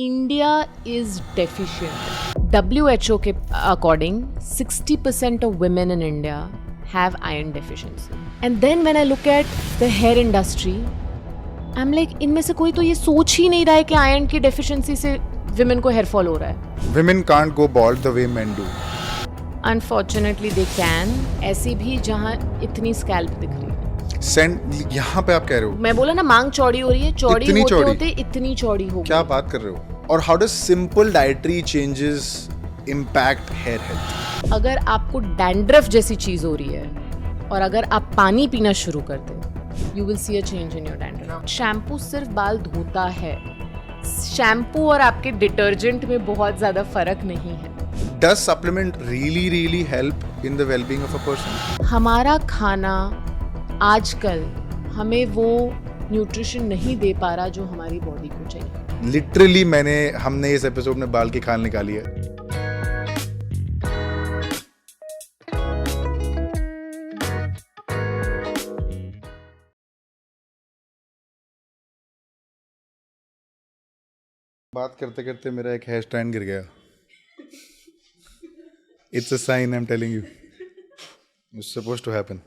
India is deficient. WHO के according 60% of women in India have iron deficiency. And then when I look at the hair industry, I'm like, इनमें से कोई तो ये सोच ही नहीं रहा है कि iron की deficiency से women को hair fall हो रहा है. Women can't go bald the way men do. Unfortunately they can. ऐसी भी जहाँ इतनी scalp दिख रही है. यहाँ पे आप कह रहे हो मैं बोला ना मांग चौड़ी हो रही है, चौड़ी होते होते इतनी चौड़ी हो गई. क्या बात कर रहे हो? और how does simple dietary changes impact hair health? अगर आपको डैंड्रफ जैसी चीज हो रही है और अगर आप पानी पीना शुरू कर दें, you will see a change in your dandruff. Shampoo सिर्फ बाल धोता है. शैम्पू और आपके डिटर्जेंट में बहुत ज्यादा फर्क नहीं है. Does supplement really help in the well-being of a person? हमारा खाना आजकल हमें वो न्यूट्रिशन नहीं दे पा रहा जो हमारी बॉडी को चाहिए. लिटरली हमने इस एपिसोड में बाल की खाल निकाली है. बात करते करते मेरा एक हेयर स्टैंड गिर गया. It's a sign, I'm telling you. It's supposed to happen.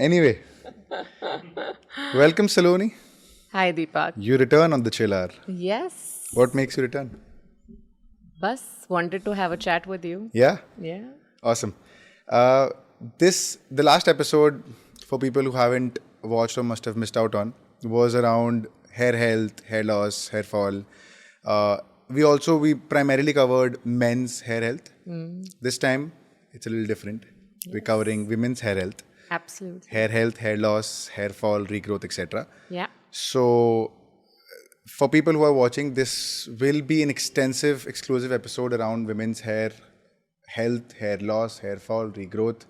Anyway, welcome Saloni. Hi Deepak. You return on the Chill Hour. Yes. What makes you return? Bus wanted to have a chat with you. Yeah? Yeah. Awesome. The last episode, for people who haven't watched or must have missed out on, was around hair health, hair loss, hair fall. We primarily covered men's hair health. This time, it's a little different. Yes. We're covering women's hair health. Absolutely. Hair health, hair loss, hair fall, regrowth, etc. Yeah. So, for people who are watching, this will be an extensive, exclusive episode around women's hair health, hair loss, hair fall, regrowth.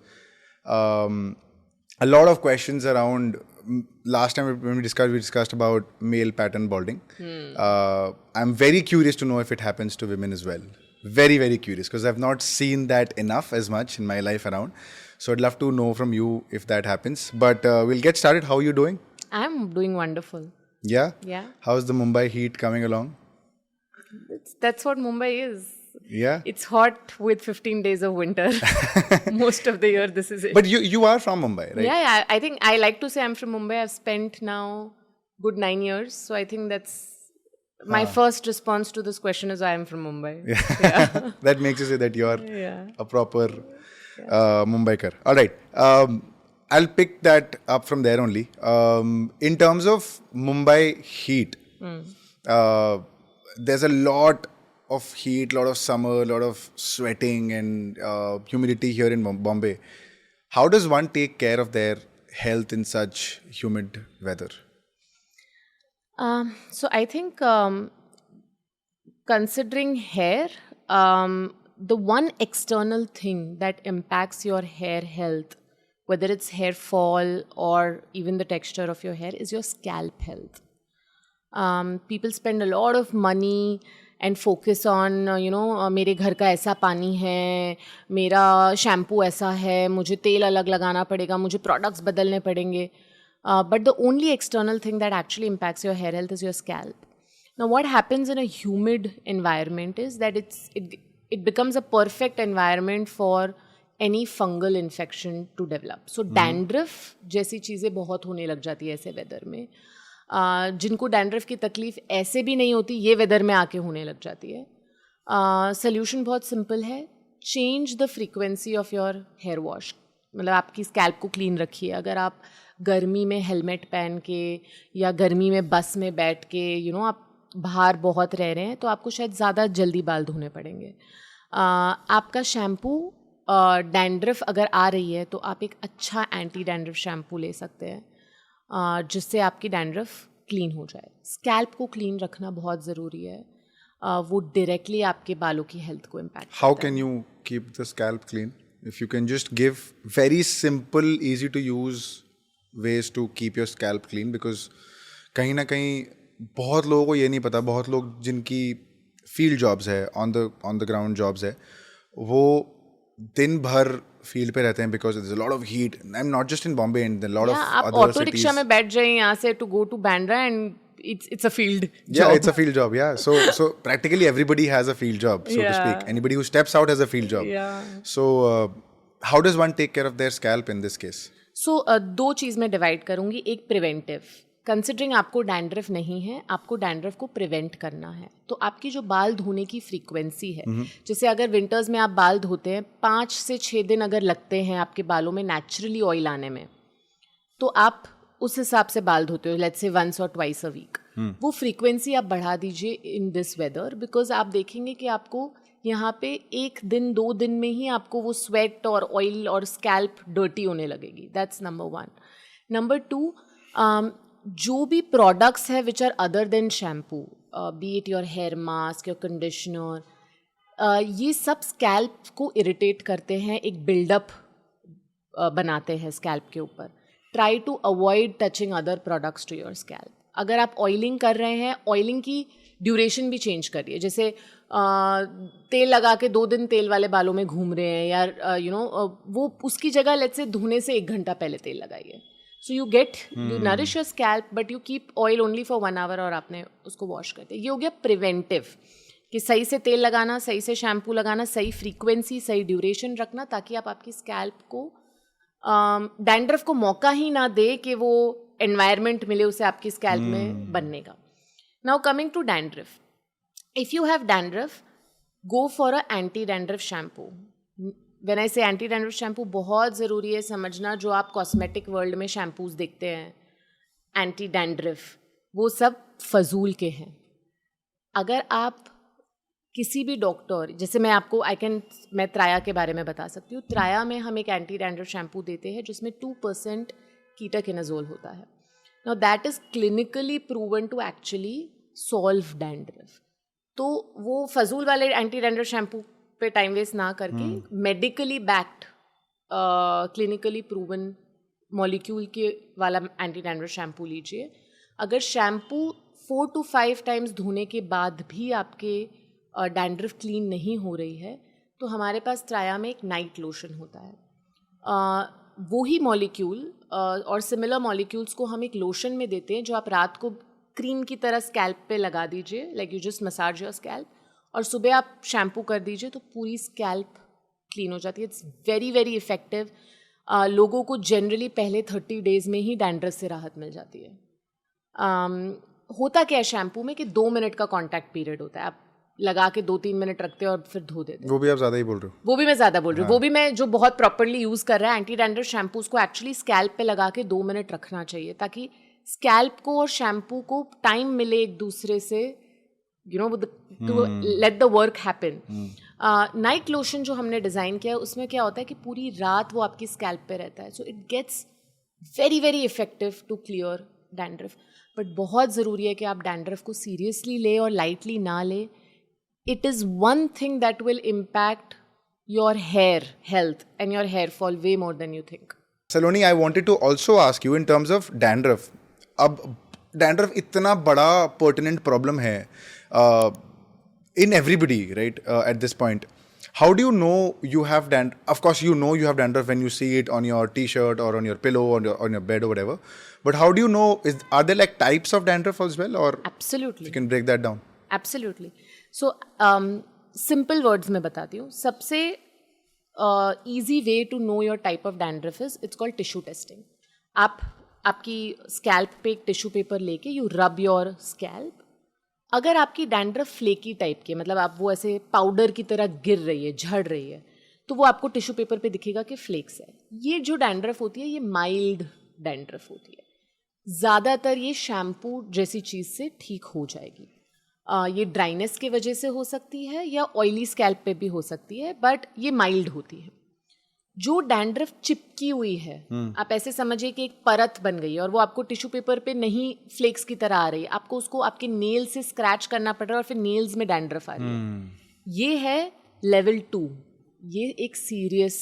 A lot of questions around. Last time when we discussed about male pattern balding. I'm very curious to know if it happens to women as well. Very, very curious because I've not seen that enough as much in my life around. So I'd love to know from you if that happens. But we'll get started. How are you doing? I'm doing wonderful. Yeah? Yeah. How's the Mumbai heat coming along? That's what Mumbai is. Yeah? It's hot with 15 days of winter. Most of the year, this is it. But you are from Mumbai, right? Yeah. I think I like to say I'm from Mumbai. I've spent now good 9 years. So I think that's my first response to this question is I am from Mumbai. Yeah. That makes you say that you're a proper Mumbaikar. All right. I'll pick that up from there only. In terms of Mumbai heat, there's a lot of heat, lot of summer, lot of sweating and humidity here in Bombay. How does one take care of their health in such humid weather? So I think considering hair, the one external thing that impacts your hair health, whether it's hair fall or even the texture of your hair, is your scalp health. People spend a lot of money and focus on, मेरे घर का ऐसा पानी है, मेरा shampoo ऐसा है, मुझे तेल अलग लगाना पड़ेगा, मुझे products बदलने पड़ेंगे. But the only external thing that actually impacts your hair health is your scalp. Now, what happens in a humid environment is that it becomes a perfect environment for any fungal infection to develop. So, dandruff जैसी चीज़ें बहुत होने लग जाती है ऐसे weather में. जिनको डैंड्रफ की तकलीफ ऐसे भी नहीं होती, ये वेदर में आके होने लग जाती है. सोल्यूशन बहुत सिंपल है. Change the frequency of your hair wash. मतलब आपकी स्कैल्प को क्लीन रखिए. अगर आप गर्मी में हेलमेट पहन के या गर्मी में बस में बैठ के आप बाहर बहुत रह रहे हैं तो आपको शायद ज़्यादा जल्दी बाल धोने पड़ेंगे. आपका शैम्पू डैंड्रफ अगर आ रही है तो आप एक अच्छा एंटी डैंड्रफ शैम्पू ले सकते हैं जिससे आपकी डैंड्रफ क्लीन हो जाए. स्कैल्प को क्लीन रखना बहुत ज़रूरी है. वो डायरेक्टली आपके बालों की हेल्थ को इम्पैक्ट करता है. How can you keep the scalp clean? If you can just give very simple easy to use ways to keep your scalp clean, because कहीं ना कहीं बहुत लोगों को ये नहीं पता. बहुत लोग जिनकी फील्ड जॉब्स है, ऑन द ग्राउंड जॉब्स है, वो दिन भर फील्ड पे रहते हैं because there's a lot of heat. I'm not just in Bombay and a lot of आप other ऑटो cities. रिक्शा में बैठ जाएं यहाँ से to go to Bandra and it's a field Yeah, job. it's a field job. Yeah, so practically everybody has a field job, so to Yeah. speak. Anybody who steps out has a field job. Yeah. So how does one take care of their scalp in this case? सो दो चीज़ में divide करूंगी. एक preventive, considering आपको dandruff नहीं है, आपको dandruff को prevent करना है, तो आपकी जो बाल धोने की फ्रीक्वेंसी है, जैसे अगर विंटर्स में आप बाल धोते हैं 5 से 6 दिन अगर लगते हैं आपके बालों में नेचुरली ऑयल आने में, तो आप उस हिसाब से बाल धोते हो, लेट्स से वंस और ट्वाइस अ वीक. वो फ्रीक्वेंसी आप बढ़ा दीजिए इन दिस वेदर, बिकॉज आप देखेंगे कि आपको यहाँ पे 1 दिन 2 दिन में ही आपको वो स्वेट और ऑयल और स्कैल्प डर्टी होने लगेगी. That's number 1. नंबर 2, जो भी प्रोडक्ट्स है which are other than shampoo, be it your hair mask, your conditioner, ये सब स्कैल्प को इरिटेट करते हैं, एक बिल्डअप बनाते हैं स्कैल्प के ऊपर. Try to avoid touching other products to your scalp. अगर आप ऑयलिंग कर रहे हैं, ऑयलिंग की ड्यूरेशन भी चेंज करिए. जैसे तेल लगा के 2 दिन तेल वाले बालों में घूम रहे हैं, या यू नो वो उसकी जगह लेट्स से धोने से 1 घंटा पहले तेल लगाइए. So you nourish your scalp but you keep oil only for 1 hour और आपने उसको वॉश कर दिया. ये हो गया प्रिवेंटिव, कि सही से तेल लगाना, सही से शैम्पू लगाना, सही फ्रीक्वेंसी, सही ड्यूरेशन रखना, ताकि आप आपकी स्कैल्प को डैंड्रफ को मौका ही ना दे कि वो एनवायरनमेंट मिले उसे आपकी स्कैल्प में बनने का. Now coming to dandruff, if you have dandruff, go for a anti dandruff shampoo. When I say anti dandruff shampoo, बहुत ज़रूरी है समझना, जो आप कॉस्मेटिक वर्ल्ड में शैम्पूज देखते हैं एंटी डैंड्रफ, वो सब फजूल के हैं. अगर आप किसी भी डॉक्टर, जैसे मैं त्राया के बारे में बता सकती हूँ. त्राया में हम एक एंटी डैंड्रफ शैम्पू देते हैं जिसमें 2% कीटाकिनाजोल होता है. Now that is clinically proven to actually solve dandruff. तो वो फजूल वाले एंटी डैंड्रफ शैम्पू पे टाइम वेस्ट ना करके medically backed clinically proven molecule के वाला एंटी डैंड्रफ शैम्पू लीजिए. अगर शैम्पू 4 to 5 टाइम्स धोने के बाद भी आपके डैंड्रफ क्लीन नहीं हो रही है, तो हमारे पास त्राया में एक नाइट लोशन होता है. वो ही मॉलिक्यूल और सिमिलर मॉलिक्यूल्स को हम एक लोशन में देते हैं, जो आप रात को क्रीम की तरह स्कैल्प पे लगा दीजिए, like you just massage your scalp, और सुबह आप शैम्पू कर दीजिए तो पूरी स्कैल्प क्लीन हो जाती है. It's very very effective. लोगों को जनरली पहले 30 डेज में ही डैंड्रफ से राहत मिल जाती है. होता क्या है शैम्पू में कि 2 मिनट का कॉन्टैक्ट पीरियड होता है. आप लगा के 2-3 मिनट रखते हैं और फिर धो देते हैं. वो भी आप ज़्यादा ही बोल रहे हो. वो भी मैं ज़्यादा बोल रही हूँ. वो भी मैं जो बहुत प्रॉपरली यूज़ कर रहा है एंटी डैंड्रफ शैम्पू, उसको एक्चुअली स्कैल्प पे लगा के 2 मिनट रखना चाहिए, ताकि स्कैल्प को और शैम्पू को टाइम मिले एक दूसरे से, you know, to let the work happen. Night lotion जो हमने डिज़ाइन किया है, उसमें क्या होता है कि पूरी रात वो आपकी स्कैल्प पे रहता है. So it gets very very effective to clear dandruff. But बहुत ज़रूरी है कि आप डैंड्रफ को सीरियसली ले और लाइटली ना ले. It is one thing that will impact your hair health and your hair fall way more than you think. Saloni, I wanted to also ask you in terms of dandruff. अब dandruff इतना बड़ा pertinent problem है in everybody, right? At this point, how do you know you have dandruff? Of course, you know you have dandruff when you see it on your T-shirt or on your pillow or on your bed or whatever. But how do you know? Are there like types of dandruff as well, or Absolutely. you can break that down? Absolutely. So, simple words में बताती हूँ. सबसे easy way to know your type of dandruff is it's called tissue testing. आप आपकी scalp पे एक tissue paper लेके you rub your scalp. अगर आपकी डैंड्रफ फ्लेकी टाइप की, मतलब आप वो ऐसे पाउडर की तरह गिर रही है, झड़ रही है, तो वो आपको टिश्यू पेपर पे दिखेगा कि फ्लेक्स है. ये जो डैंड्रफ होती है, ये माइल्ड डैंड्रफ होती है. ज़्यादातर ये शैम्पू जैसी चीज़ से ठीक हो जाएगी. ये ड्राइनेस की वजह से हो सकती है या ऑयली स्कैल्प पे भी हो सकती है, बट ये माइल्ड होती है. जो डैंड्रफ चिपकी हुई है, आप ऐसे समझिए कि एक परत बन गई है और वो आपको टिश्यू पेपर पे नहीं फ्लेक्स की तरह आ रही है, आपको उसको आपके नेल से स्क्रैच करना पड़ रहा है और फिर नेल्स में डैंड्रफ आ रही है. ये है लेवल 2. ये एक सीरियस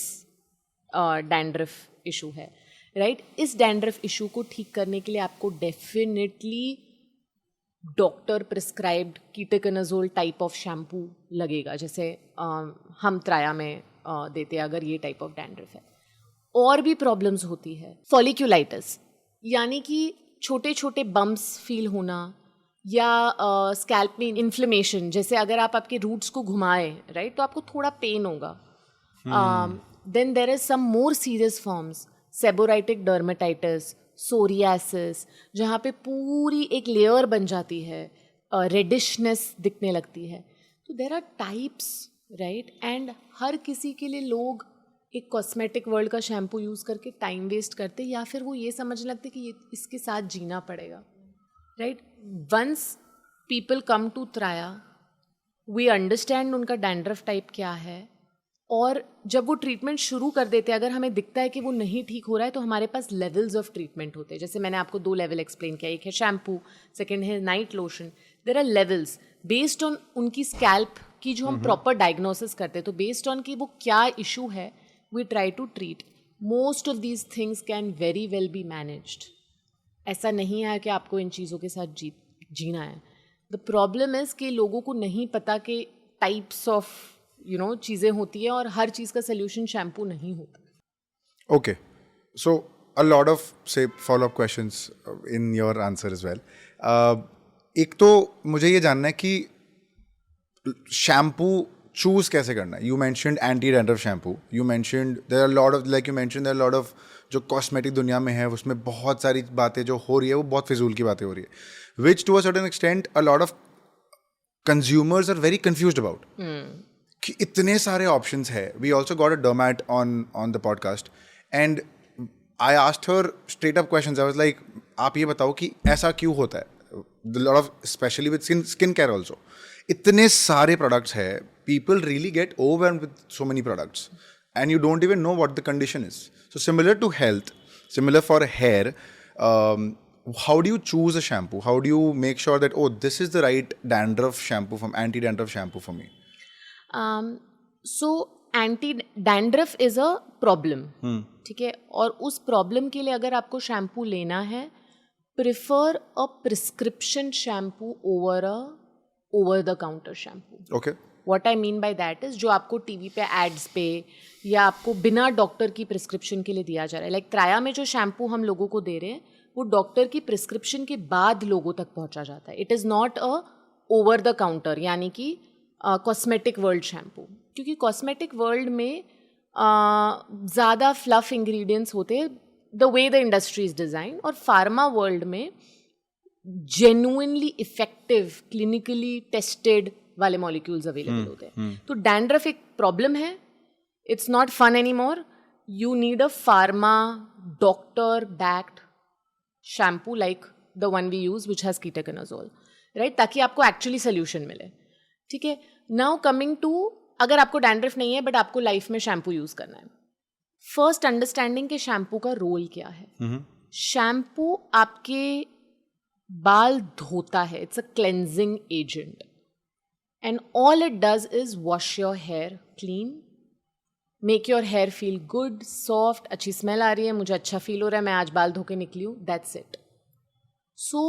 डैंड्रफ इशू है, राइट? इस डैंड्रफ इशू को ठीक करने के लिए आपको definitely doctor prescribed ketoconazole type of shampoo लगेगा, जैसे हम त्राया में देते हैं अगर ये टाइप ऑफ डैंड्रफ है. और भी प्रॉब्लम्स होती है. फॉलिक्यूलाइटिस, यानी कि छोटे छोटे बम्प्स फील होना, या स्कैल्प में इन्फ्लेमेशन, जैसे अगर आप आपके रूट्स को घुमाए, राइट, तो आपको थोड़ा पेन होगा. Then there is some more serious forms, seborrhoeic dermatitis, psoriasis, जहाँ पे पूरी एक लेयर बन जाती है, रेडिशनेस दिखने लगती है. तो there are types, right, and हर किसी के लिए लोग एक कॉस्मेटिक वर्ल्ड का शैम्पू यूज़ करके टाइम वेस्ट करते, या फिर वो ये समझने लगते कि ये इसके साथ जीना पड़ेगा, right. Once people come to Traya, we understand उनका डैंड्रफ टाइप क्या है, और जब वो ट्रीटमेंट शुरू कर देते हैं, अगर हमें दिखता है कि वो नहीं ठीक हो रहा है, तो हमारे पास लेवल्स ऑफ ट्रीटमेंट होते हैं. जैसे मैंने आपको 2 लेवल एक्सप्लेन किया, एक है शैम्पू, सेकेंड है night lotion. There are levels based on उनकी स्कैल्प की जो हम प्रॉपर डायग्नोसिस करते हैं. तो बेस्ड ऑन कि वो क्या इशू है, we try to treat. Most of these things can very well be managed. ऐसा नहीं है कि आपको इन चीज़ों के साथ जीना है. द प्रॉब्लम इज़ कि लोगों को नहीं पता कि टाइप्स ऑफ चीज़ें होती हैं, और हर चीज़ का सोल्यूशन शैम्पू नहीं होता. Okay, so a lot of say follow-up questions in your answer as well. एक तो मुझे ये जानना है कि शैम्पू चूज कैसे करना है. You mentioned anti dandruff shampoo, you mentioned there are lot of, like you mentioned there are lot of जो कॉस्मेटिक दुनिया में है उसमें बहुत सारी बातें जो हो रही है वो बहुत फिजूल की बातें हो रही है, which to a certain extent a lot of consumers are very confused about कि इतने सारे ऑप्शंस है. We also got a dermat on the podcast and I asked her straight up questions. I was like, आप ये बताओ कि ऐसा क्यों होता है. Lot of specially with skin care also इतने सारे प्रोडक्ट्स है, people really get overwhelmed with so many products and you don't even know what the condition is. So similar to health, similar for hair, how do you choose a shampoo? How do you make sure that, oh, this is the right dandruff shampoo, from anti-dandruff shampoo for me? So anti-dandruff is a problem. ठीक है, और उस problem के लिए अगर आपको shampoo लेना है, prefer a prescription shampoo over the counter shampoo. Okay. What I mean by that is जो आपको टीवी पे एड्स पे या आपको बिना डॉक्टर की प्रिस्क्रिप्शन के लिए दिया जा रहा है. लाइक त्राया में जो शैम्पू हम लोगों को दे रहे हैं, वो डॉक्टर की प्रिस्क्रिप्शन के बाद लोगों तक पहुंचा जाता है. It is not a over the counter, यानी कि कॉस्मेटिक वर्ल्ड शैम्पू. क्योंकि कॉस्मेटिक वर्ल्ड में ज़्यादा फ्लफ इंग्रेडिएंट्स होते हैं, the way the industry is design. और फार्मा वर्ल्ड में जेन्युइनली इफेक्टिव, क्लिनिकली टेस्टेड वाले मॉलिक्यूल्स अवेलेबल होते हैं. तो डैंड्रफ एक प्रॉब्लम है, it's not fun any more. You need a pharma doctor backed shampoo like the one we use which has ketoconazole, right, ताकि आपको actually solution मिले. ठीक है, नाउ कमिंग टू, अगर आपको डैंड्रफ नहीं है बट आपको लाइफ में शैम्पू यूज करना है, फर्स्ट अंडरस्टैंडिंग के शैम्पू का रोल क्या है. शैम्पू आपके बाल धोता है, it's a cleansing agent. And all it does is wash your hair clean, make your hair feel good, soft, अच्छी स्मेल आ रही है, मुझे अच्छा फील हो रहा है, मैं आज बाल धो के निकली हूँ, that's it. So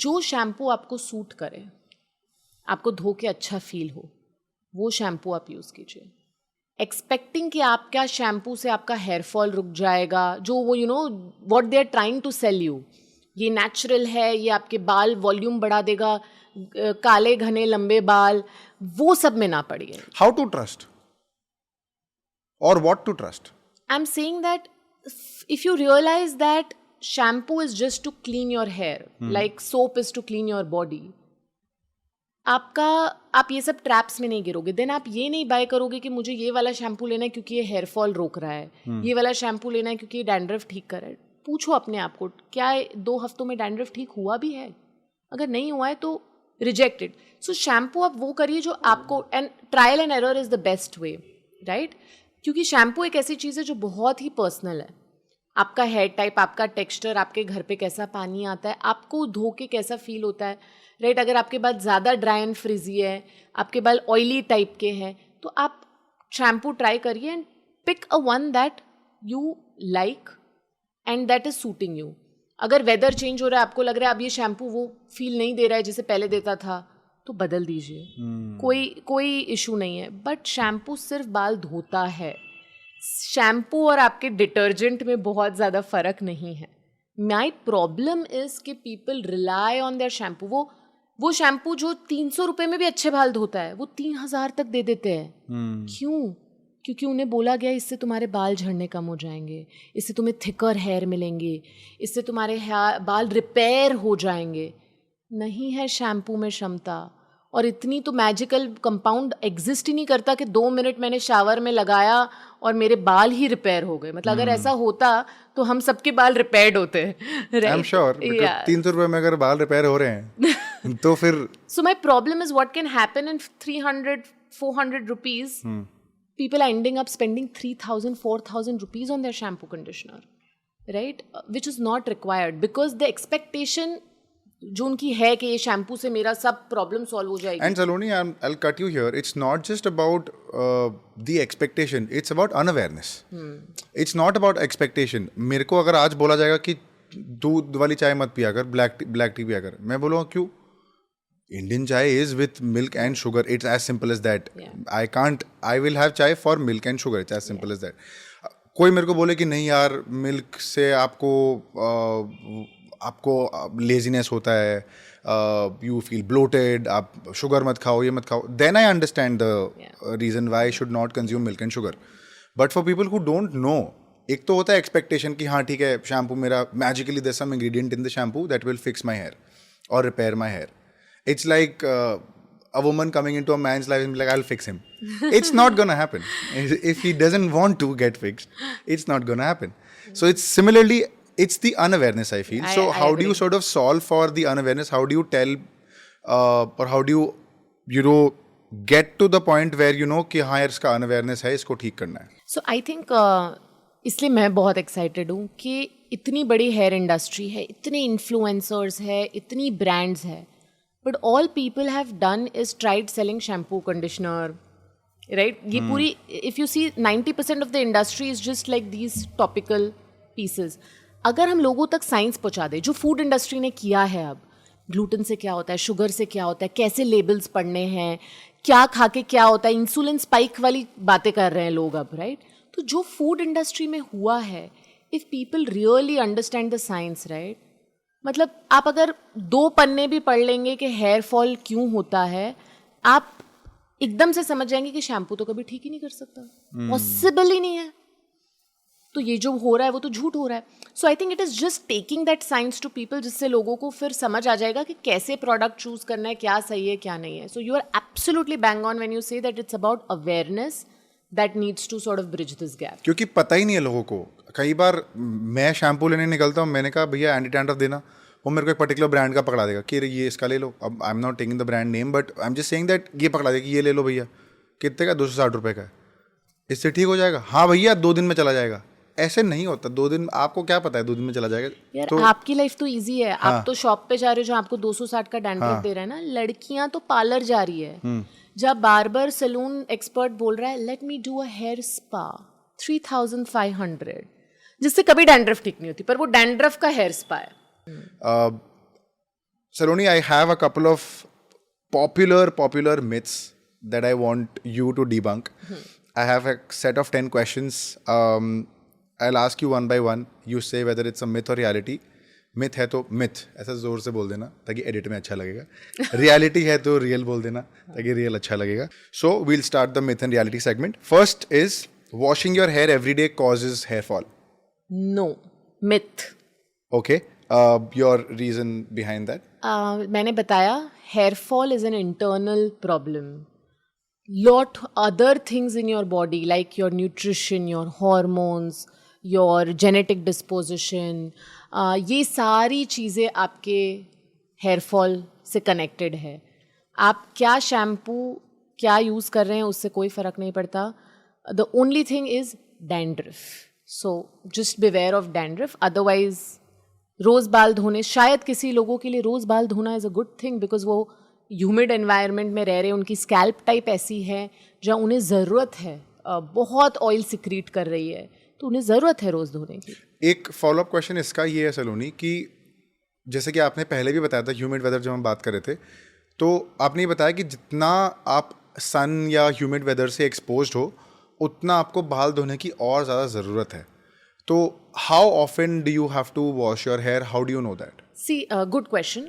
जो शैम्पू आपको सूट करे, आपको धो के अच्छा फील हो, वो शैम्पू आप यूज़ कीजिए. एक्सपेक्टिंग कि आपका शैम्पू से आपका हेयर फॉल रुक जाएगा, जो वो what they are trying to sell you, ये नेचुरल है, ये आपके बाल वॉल्यूम बढ़ा देगा, काले घने लंबे बाल, वो सब में ना पड़िए. How to trust or what to trust? I'm saying that if you realize that shampoo is just to clean your hair, like soap is to clean your body, आप ये सब ट्रैप्स में नहीं गिरोगे. देन आप ये नहीं बाय करोगे कि मुझे ये वाला शैम्पू लेना है क्योंकि ये हेयर फॉल रोक रहा है, ये वाला शैम्पू लेना है क्योंकि ये डैंड्रफ ठीक कर रहा है. पूछो अपने आप को, क्या 2 हफ्तों में डैंड्रफ ठीक हुआ भी है? अगर नहीं हुआ है तो रिजेक्टेड. सो शैम्पू आप वो करिए जो आपको, and trial and error is the best way, right, क्योंकि शैम्पू एक ऐसी चीज़ है जो बहुत ही पर्सनल है. आपका हेयर टाइप, आपका टेक्सचर, आपके घर पे कैसा पानी आता है, आपको धो के कैसा फील होता है, राइट. अगर आपके बाल ज़्यादा ड्राई एंड फ्रिजी है, आपके बाल ऑयली टाइप के हैं, तो आप शैम्पू ट्राई करिए and pick a one that you like and that is suiting you. अगर वेदर चेंज हो रहा है, आपको लग रहा है अब ये शैम्पू वो फील नहीं दे रहा है जैसे पहले देता था, तो बदल दीजिए. कोई इशू नहीं है. बट शैम्पू सिर्फ बाल धोता है. शैम्पू और आपके डिटर्जेंट में बहुत ज़्यादा फ़र्क नहीं है. माई प्रॉब्लम इज कि people rely on their shampoo. वो शैम्पू जो 300 रुपये में भी अच्छे बाल धोता है वो 3000 तक दे देते हैं. क्यों? क्योंकि उन्हें बोला गया इससे तुम्हारे बाल झड़ने कम हो जाएंगे, इससे तुम्हें थिकर हेयर मिलेंगे, इससे तुम्हारे बाल रिपेयर हो जाएंगे. नहीं है शैम्पू में क्षमता. और इतनी तो मैजिकल कंपाउंड एग्जिस्ट ही नहीं करता कि 2 मिनट मैंने शावर में लगाया और मेरे बाल ही रिपेयर हो गए. मतलब अगर ऐसा होता तो हम सबके बाल रिपेयर्ड होते. आई एम श्योर 300 रुपये में अगर बाल रिपेयर हो रहे हैं तो फिर. So my problem is what can happen in 300-400 rupees. People are ending up spending 3,000-4,000 rupees on their shampoo conditioner, right? Which is not required because the expectation जो उनकी है कि ये शैम्पू से मेरा सब प्रॉब्लम सॉल्व हो जाएगी. And Saloni, I'll cut you here. It's not just about the expectation. It's about unawareness. It's not about expectation. मेरे को अगर आज बोला जाएगा कि दूध वाली चाय मत पिया कर, ब्लैक टी पिया कर, मैं बोलूँगा क्यों? Indian chai is with milk and sugar. It's as simple as that. Yeah. I will have chai for milk and sugar. It's as simple as that. कोई मेरे को बोले कि नहीं यार मिल्क से आपको लेजीनेस होता है, यू फील ब्लोटेड, आप शुगर मत खाओ, ये मत खाओ, then I understand the reason why should not consume milk and sugar. But for people who don't know, एक तो होता है एक्सपेक्टेशन कि हाँ ठीक है शैम्पू मेरा magically there some ingredient in the shampoo that will fix my hair और repair my hair. It's like a woman coming into a man's life and be like, I'll fix him. It's not going to happen. If he doesn't want to get fixed, it's not going to happen. So it's similarly, it's the unawareness, I feel. So how do you sort of solve for the unawareness? How do you tell or how do you get to the point where you know कि हाँ यार इसका unawareness है, इसको ठीक करना है. So I think इसलिए मैं बहुत एक्साइटेड हूँ कि इतनी बड़ी हेयर इंडस्ट्री है, इतने इन्फ्लुएंसर्स है, इतनी ब्रांड्स है. But all people have done is tried selling shampoo, conditioner, right? ये पूरी, if you see 90% of the industry is just like these topical pieces. अगर हम लोगों तक साइंस पहुंचा दें, जो फूड इंडस्ट्री ने किया है अब, ग्लूटेन से क्या होता है, शुगर से क्या होता है, कैसे लेबल्स पढ़ने हैं, क्या खा के क्या होता है, इंसुलिन स्पाइक वाली बातें कर रहे हैं लोग अब, राइट? तो जो फूड इंडस्ट्री में हुआ है, if people really understand the science, right, मतलब आप अगर 2 पन्ने भी पढ़ लेंगे कि हेयर फॉल क्यों होता है, आप एकदम से समझ जाएंगे कि शैम्पू तो कभी ठीक ही नहीं कर सकता, पॉसिबल ही नहीं है. तो ये जो हो रहा है वो तो झूठ हो रहा है. So I think it is just taking that science to people, जिससे लोगों को फिर समझ आ जाएगा कि कैसे प्रोडक्ट चूज करना है, क्या सही है क्या नहीं है. So you are absolutely bang on when you say that it's about awareness that needs to sort of bridge this gap. क्योंकि पता ही नहीं है लोगों को. कई बार मैं शैम्पू लेने निकलता हूँ, मैंने कहा भैया एंटी डैंड्रफ देना, वो मेरे को एक पर्टिकुलर ब्रांड का पकड़ा देगा कि ये इसका ले लो. अब I am not taking the brand name but I am just saying that ये पकड़ा देगा कि ये ले लो भैया, कितने का, 260 रुपये का है, इससे ठीक हो जाएगा. हाँ भैया 2 दिन में चला जाएगा. ऐसे नहीं होता. 2 दिन, आपको क्या पता है 2 दिन में चला जाएगा? यार तो आपकी लाइफ तो इजी है. आप तो शॉप पे जा रहे हो जो आपको 260 का डैंड्रफ दे रहा है ना. लड़कियां तो पार्लर जा रही है, जब बार्बर सलून एक्सपर्ट बोल रहा है let me do a hair spa 3500, जिससे कभी डैंड्रफ ठीक नहीं होती, पर वो डैंड्रफ का हेयर स्पा है. Saloni, I have a couple of popular myths that I want you to debunk. I have a set of 10 questions. I'll ask you one by one. You say whether it's a myth or reality. Myth है तो myth ऐसा जोर से बोल देना ताकि edit में अच्छा लगेगा. रियलिटी है तो रियल बोल देना ताकि रियल अच्छा लगेगा. So we'll start the myth and reality segment. First is washing your hair every day causes hair fall. No, myth. Okay, your reason behind that? मैंने बताया hair fall is an internal problem. Lot other things in your body like your nutrition, your hormones, your genetic disposition, ये सारी चीज़ें आपके hair fall से connected है. आप क्या शैम्पू क्या यूज़ कर रहे हैं उससे कोई फ़र्क नहीं पड़ता. The only thing is dandruff. So just beware of dandruff. Otherwise रोज़ बाल धोने, शायद किसी लोगों के लिए रोज़ बाल धोना is a good thing because वो ह्यूमिड एनवायरनमेंट में रह रहे हैं, उनकी स्कैल्प टाइप ऐसी है जहाँ उन्हें ज़रूरत है, बहुत ऑयल सिक्रीट कर रही है, तो उन्हें ज़रूरत है रोज़ धोने की. एक फॉलोअप क्वेश्चन इसका ये है सलोनी कि जैसे कि आपने पहले भी बताया था ह्यूमिड वेदर जब हम बात कर रहे थे, तो आपने ये बताया कि जितना आप सन या ह्यूमिड वेदर से एक्सपोज्ड हो उतना आपको बाल धोने की और ज़्यादा ज़रूरत है. तो how often do you have to wash your hair? How do you know that? See, good question.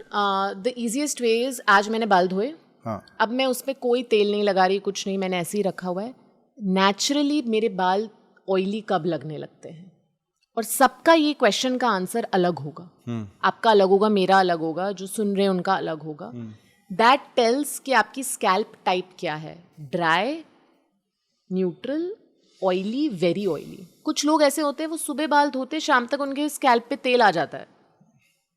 The easiest way is आज मैंने बाल धोए, हाँ. अब मैं उसमें कोई तेल नहीं लगा रही, कुछ नहीं, मैंने ऐसे ही रखा हुआ है. नेचुरली मेरे बाल ऑयली कब लगने लगते हैं? और सबका ये क्वेश्चन का आंसर अलग होगा. आपका अलग होगा, मेरा अलग होगा, जो सुन रहे हैं उनका अलग होगा. दैट टेल्स कि आपकी स्कैल्प टाइप क्या है. Dry, neutral, oily, very oily. कुछ लोग ऐसे होते हैं वो सुबह बाल धोते, शाम तक उनके स्कैल्प पे तेल आ जाता है.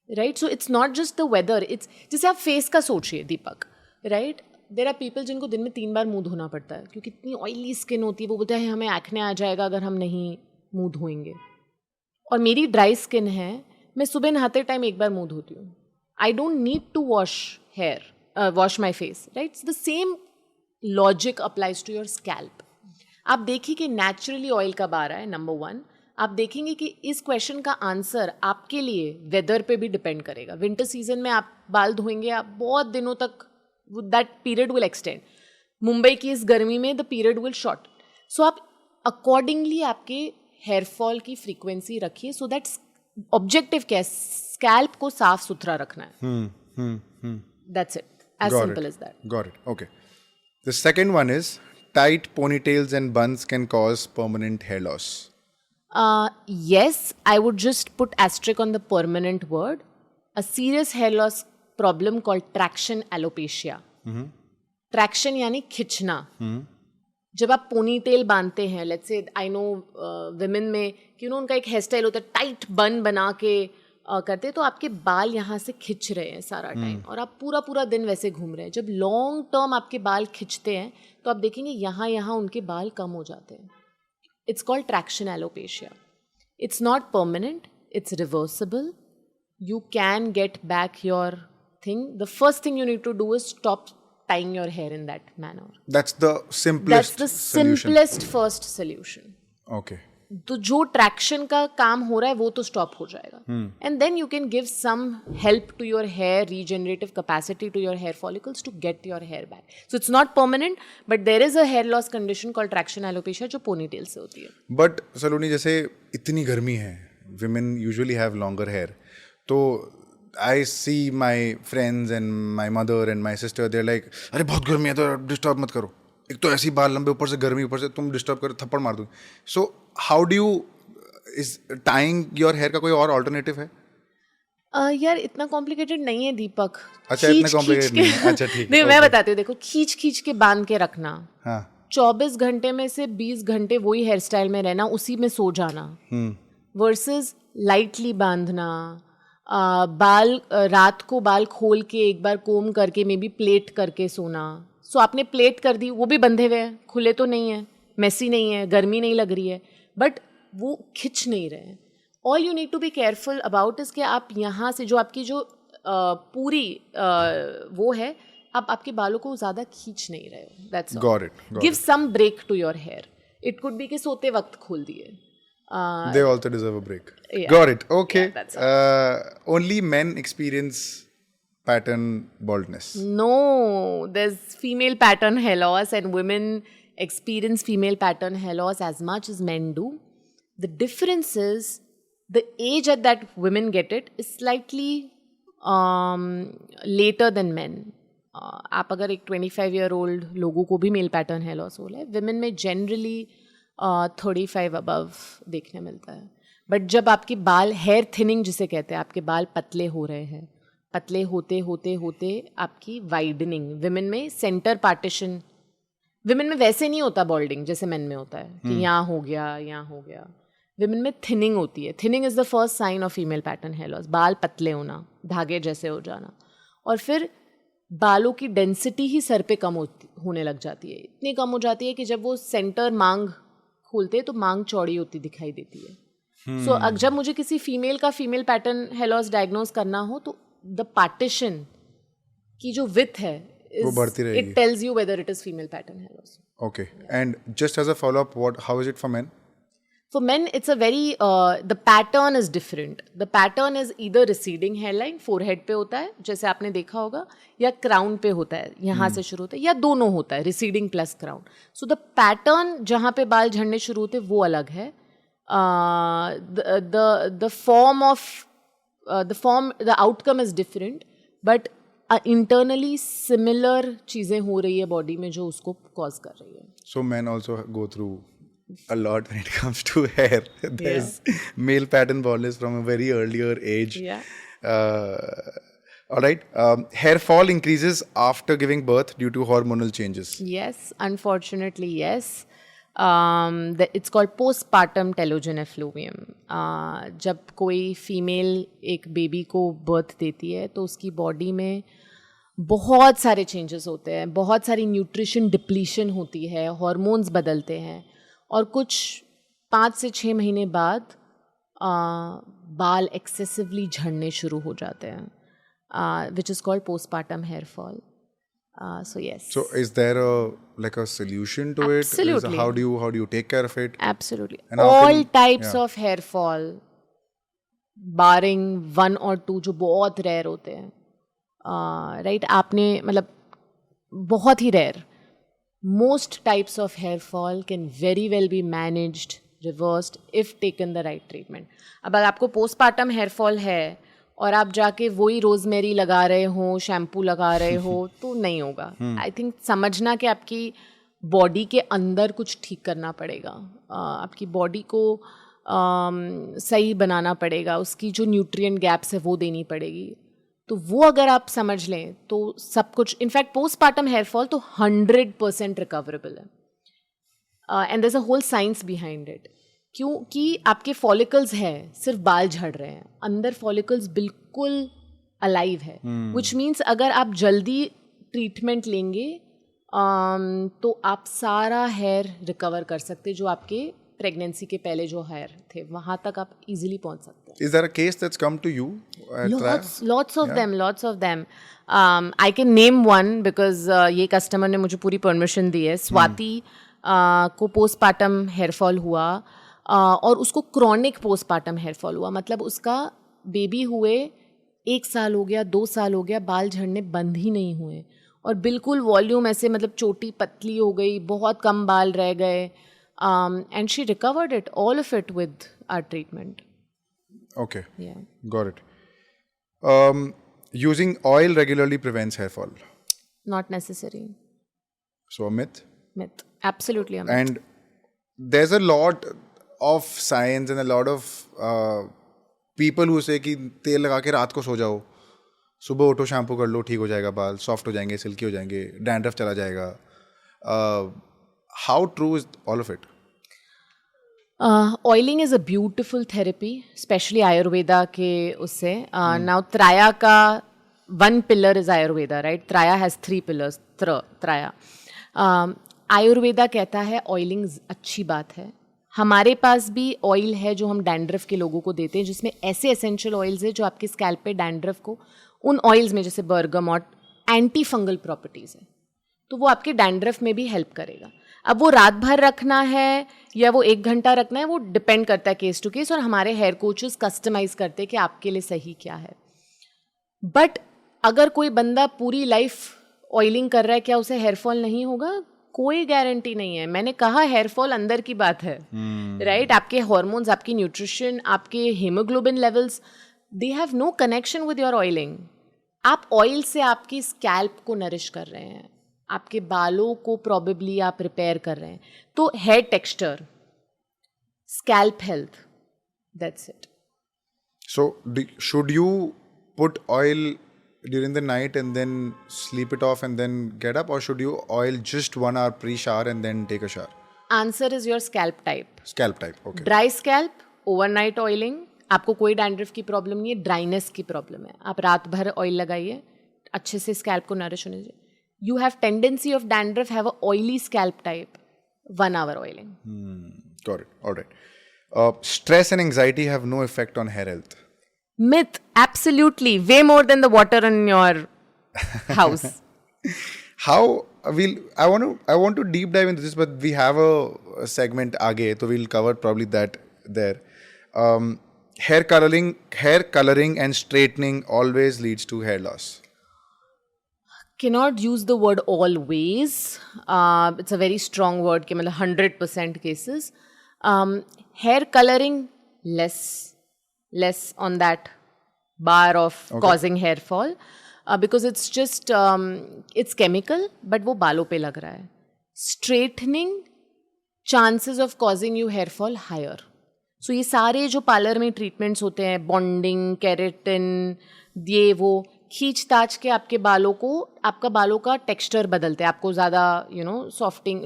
Right, so it's not just the weather. It's जैसे आप फेस का सोचिए Deepak, right. There are people जिनको दिन में 3 बार मुंह धोना पड़ता है क्योंकि इतनी ऑयली स्किन होती है. वो बोलते हैं हमें एक्ने आ जाएगा अगर हम नहीं मुंह धोएंगे. और मेरी ड्राई स्किन है, मैं सुबह नहाते टाइम एक बार मुंह धोती हूँ. I don't need to wash my face. Right, the same logic applies to your scalp. आप देखिए कि नेचुरली ऑयल कब आ रहा है. नंबर 1, आप देखेंगे कि इस क्वेश्चन का आंसर आपके लिए वेदर पे भी डिपेंड करेगा. विंटर सीजन में आप बाल धोएंगे, आप बहुत दिनों तक that period will extend. Mumbai की इस गर्मी में द पीरियड विल शॉर्ट. सो आप अकॉर्डिंगली आपके हेयर फॉल की फ्रीक्वेंसी रखिए. सो दैट ऑब्जेक्टिव क्या है, स्कैल्प को साफ सुथरा रखना है. That's it, as simple as that. Got it. Okay. The second one is tight ponytails and buns can cause permanent hair loss. Yes, I would just put asterisk on the permanent word. A serious hair loss problem called traction alopecia. Traction यानी खिंचना. जब आप pony tell बांधते हैं, let's say I know women में कि उनका एक hair style होता है, टाइट बन बना के करते, तो आपके बाल यहाँ से खिंच रहे हैं सारा टाइम और आप पूरा दिन वैसे घूम रहे हैं. जब लॉन्ग टर्म आपके बाल खिंचते हैं तो आप देखेंगे यहाँ उनके बाल कम हो जाते हैं. It's called traction alopecia. It's not permanent, it's reversible. You can get back your thing. The first thing you need to do is stop tying your hair in that manner. That's the simplest solution. First solution. Okay. तो जो traction का काम हो रहा है वो तो stop हो जाएगा. And then you can give some help to your hair, regenerative capacity to your hair follicles to get your hair back. So it's not permanent but there is a hair loss condition called traction alopecia जो ponytail से होती है. But सलोनी, जैसे इतनी गर्मी है, women usually have longer hair, तो I see my friends and my mother and my sister, they're like, अरे बहुत गर्मी है तो डिस्टर्ब मत करो. एक तो ऐसी बाल लंबे, ऊपर से गर्मी, ऊपर से तुम डिस्टर्ब करो, थप्पड़ मार दूंगी. So how do you, is tying your hair का कोई और ऑल्टरनेटिव है? यार इतना कॉम्प्लिकेटेड नहीं है दीपक. अच्छा, इतना कॉम्प्लिकेटेड नहीं है. अच्छा, ठीक है. नहीं, मैं बताती हूँ. देखो, खींच के बांध के रखना. हाँ. 24 घंटे में से 20 घंटे वही हेयर स्टाइल में रहना, उसी में सो जाना, वर्सेस लाइटली बांधना. बाल रात को बाल खोल के एक बार कोम करके मे बी प्लेट करके सोना. सो आपने प्लेट कर दी, वो भी बंधे हुए हैं, खुले तो नहीं है, मेसी नहीं है, गर्मी नहीं लग रही है, बट वो खिंच नहीं रहे हैं. All you need to be careful about is कि आप यहाँ से जो आपकी जो पूरी वो है, आप आपके बालों को ज़्यादा खींच नहीं रहे हो. That's Got it. Give some break to your hair. It could be कि सोते वक्त खोल दिए. They also deserve a break. Yeah. Got it. Okay. Yeah, that's only men experience pattern baldness. No, there's female pattern hair loss and women experience female pattern hair loss as much as men do. The difference is the age at that women get it is slightly later than men. आप अगर एक 25-year-old लोगों को भी male pattern hair loss हो रहा है, women में जनरली 35 अबव देखने मिलता है. बट जब आपके बाल, हेयर थिनिंग जिसे कहते हैं, आपके बाल पतले हो रहे हैं, पतले होते होते होते आपकी वाइडनिंग, विमेन में सेंटर पार्टीशन, विमेन में वैसे नहीं होता बॉल्डिंग जैसे मेन में होता है कि यहाँ हो गया, यहाँ हो गया. विमेन में थिनिंग होती है. Thinning is the first sign of female pattern hair loss. बाल पतले होना, धागे जैसे हो जाना, और फिर बालों की डेंसिटी ही सर पे कम होने लग जाती है. इतनी कम हो जाती है कि जब वो सेंटर मांग खोलते हैं तो मांग चौड़ी होती दिखाई देती है. सो जब मुझे किसी फीमेल का female pattern hair loss diagnose करना हो तो द पार्टीशन की जो विथ है, वो बढ़ती रहेगी. It tells you whether it is female pattern hair loss. Okay. And just as a follow-up, how is it for men? For men, it's a very, the pattern is different. The pattern is either receding hairline, forehead पे होता है, जैसे आपने देखा होगा, या crown पे होता है, यहाँ से शुरू होता है, या दोनों होता है, receding plus crown. So the pattern जहाँ पे बाल झड़ने शुरू होते हैं वो अलग है. the outcome is different, but internally similar चीज़ें हो रही है body में जो उसको cause कर रही है. So men also go through a lot when it comes to hair. There's male pattern baldness from a very earlier age. Yeah. All right. Hair fall increases after giving birth due to hormonal changes. Yes, unfortunately, yes. It's called postpartum telogen effluvium. जब कोई female एक baby को birth देती है तो उसकी body में बहुत सारे चेंजेस होते हैं, बहुत सारी न्यूट्रिशन डिप्लीशन होती है, हार्मोन्स बदलते हैं और कुछ 5 से 6 महीने बाद बाल एक्सेसिवली झड़ने शुरू हो जाते हैं, which is called postpartum hair fall. So yes. So is there a solution to it? Absolutely. How do you take care of it? Absolutely. And how All can- types of hair fall, barring 1 or 2 जो बहुत rare होते हैं, right? आपने मतलब बहुत ही rare. Most types of hair fall can very well be managed, reversed if taken the right treatment. अब अगर आपको postpartum hair fall है और आप जाके वही रोजमेरी लगा रहे हो, शैम्पू लगा रहे हो, तो नहीं होगा. आई थिंक समझना कि आपकी बॉडी के अंदर कुछ ठीक करना पड़ेगा, आपकी बॉडी को सही बनाना पड़ेगा, उसकी जो न्यूट्रिएंट गैप्स है वो देनी पड़ेगी. तो वो अगर आप समझ लें तो सब कुछ, इनफैक्ट पोस्टपार्टम हेयर फॉल तो 100% रिकवरेबल है. And there is a whole science behind it. क्योंकि आपके फॉलिकल्स है, सिर्फ बाल झड़ रहे हैं, अंदर फॉलिकल्स बिल्कुल अलाइव है, विच मीन्स अगर आप जल्दी ट्रीटमेंट लेंगे तो आप सारा हेयर रिकवर कर सकते, जो आपके प्रेगनेंसी के पहले जो हेयर थे वहाँ तक आप इजीली पहुँच सकते हैं. Is there a case that's come to you? Lots of them. I can name one because ये कस्टमर ने मुझे पूरी परमिशन दी है. स्वाति को पोस्टपार्टम हेयर फॉल हुआ और उसको क्रॉनिक पोस्टपार्टम हेयर फॉल हुआ. मतलब उसका बेबी हुए 1 साल हो गया, 2 साल हो गया, बाल झड़ने बंद ही नहीं हुए और बिल्कुल वॉल्यूम ऐसे, मतलब चोटी पतली हो गई, बहुत कम बाल रह गए. And she recovered it, all of it with our treatment. Okay. Yeah. Got it. Using oil regularly prevents hair fall. Not necessary. So a myth. Myth. Absolutely a myth. And there's a lot of science and a lot of people who say कि तेल लगा के रात को सो जाओ, सुबह उठो, shampoo कर लो, ठीक हो जाएगा, बाल सॉफ्ट हो जाएंगे, सिल्की हो जाएंगे, डैंड्रफ चला जाएगा. How true is all of it? Oiling is a beautiful therapy, especially Ayurveda के उससे. Now Traya का one pillar is Ayurveda, right? Traya has 3 pillars. Traya. Ayurveda कहता है ऑयलिंग अच्छी बात है. हमारे पास भी ऑयल है जो हम डैंड्रफ के लोगों को देते हैं, जिसमें ऐसे एसेंशियल ऑयल्स है जो आपके स्कैल्प पे डैंड्रफ को, उन ऑयल्स में जैसे बर्गमॉट एंटी फंगल प्रॉपर्टीज़ है, तो वो आपके डैंड्रफ में भी हेल्प करेगा. अब वो रात भर रखना है या वो 1 घंटा रखना है, वो डिपेंड करता है केस टू केस, और हमारे हेयर कोचेस कस्टमाइज करते हैं कि आपके लिए सही क्या है. बट अगर कोई बंदा पूरी लाइफ ऑयलिंग कर रहा है, क्या उसे हेयर फॉल नहीं होगा? कोई गारंटी नहीं है. मैंने कहा हेयर फॉल अंदर की बात है, राइट? आपके हार्मोन्स, आपकी न्यूट्रिशन, आपके haemoglobin levels, they have no connection with your oiling. आप ऑयल से आपकी स्कैल्प को नरिश कर रहे हैं, आपके बालों को प्रॉबेबली आप रिपेयर कर रहे हैं. तो hair texture, scalp health, that's it. So should you put oil during the night and then sleep it off and then get up, or should you oil just 1 hour pre-shower and then take a shower? Answer is your scalp type. Scalp type, okay. Dry scalp, overnight oiling, आपको कोई dandruff की problem नहीं है, dryness की problem है, आप रात भर ऑयल लगाइए, अच्छे से स्कैल्प को नरिश होने दीजिए. You have tendency of dandruff, have a oily scalp type, 1 hour oiling. Got it. All right. Stress and anxiety have no effect on hair health. Myth, absolutely, way more than the water in your house. How I want to deep dive into this, but we have a segment आगे, so we'll cover probably that there. Hair coloring and straightening always leads to hair loss. Cannot use the word always. It's a very strong word कि मतलब 100% cases. Hair coloring, less on that bar of causing hair fall, because it's just it's chemical, but वो बालों पे लग रहा है. Straightening, chances of causing you hair fall higher. So ये सारे जो पार्लर में ट्रीटमेंट्स होते हैं, बॉन्डिंग, केराटिन, ये वो खींच ताच के आपके बालों को, आपका बालों का टेक्सचर बदलते हैं, आपको ज़्यादा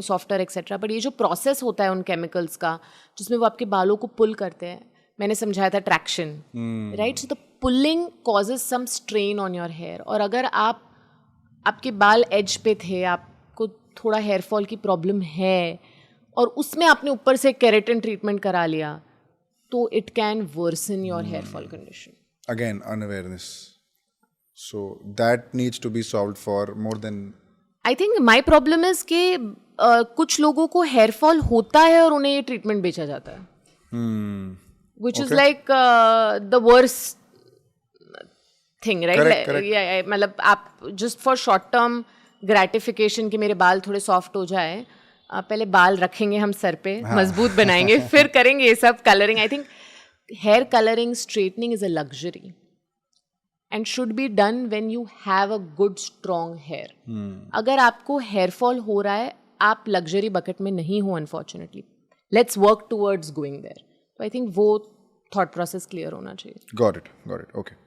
सॉफ्टर एक्सेट्रा. बट ये जो प्रोसेस होता है उन केमिकल्स का, जिसमें वो आपके बालों को पुल करते हैं, मैंने समझाया था traction, right. So the pulling causes some strain on your hair. और अगर आपके बाल एज पे थे, आपको थोड़ा हेयर फॉल की प्रॉब्लम है, और उसमें आपने ऊपर से केराटिन ट्रीटमेंट करा लिया, तो it can worsen your hair fall condition. Again, unawareness. So that needs to be solved for more than. I think my problem is कि कुछ लोगों को हेयर फॉल होता है और उन्हें ये ट्रीटमेंट बेचा जाता है, which is like the worst thing, right. मतलब आप just for short term gratification कि मेरे बाल थोड़े सॉफ्ट हो जाए, पहले बाल रखेंगे हम सर पे, मजबूत बनाएंगे, फिर करेंगे ये सब colouring. I think hair coloring, straightening is a luxury and should be done when you have a good strong hair. अगर आपको hair fall हो रहा है, आप luxury bucket में नहीं हो unfortunately. Let's work towards going there. तो I think वो thought process clear होना चाहिए. Got it. Okay.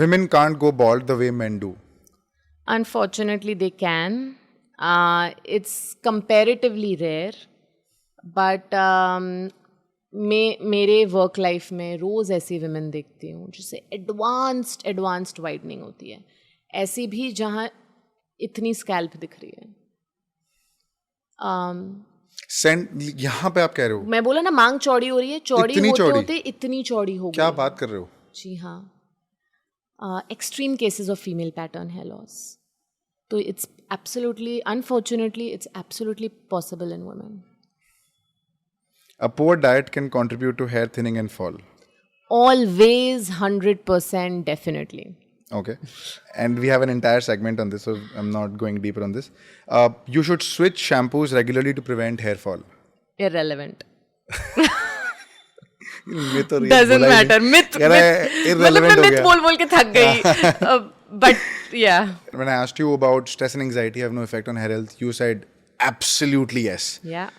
Women can't go bald the way men do. Unfortunately, they can. It's comparatively rare, but मेरे work life में रोज़ ऐसी women देखती हूँ जिससे एडवांस्ड वाइडनिंग होती है, ऐसी भी जहाँ इतनी स्कैल्प दिख रही है. यहाँ पे आप कह रहे हो, मैं बोला ना, मांग चौड़ी हो रही है, चौड़ी होते इतनी चौड़ी हो गई. क्या बात कर रहे हो? जी हाँ. Extreme cases of female pattern hair loss. तो it's absolutely, unfortunately, it's absolutely possible in women. A poor diet can contribute to hair thinning and fall. Always, 100%, definitely. Okay. And we have an entire segment on this, so I'm not going deeper on this. You should switch shampoos regularly to prevent hair fall. Irrelevant. Doesn't matter. Myth. Irrelevant मैं myth बोल के थक गई. But yeah. When I asked you about stress and anxiety have no effect on hair health, you said absolutely yes. Yeah.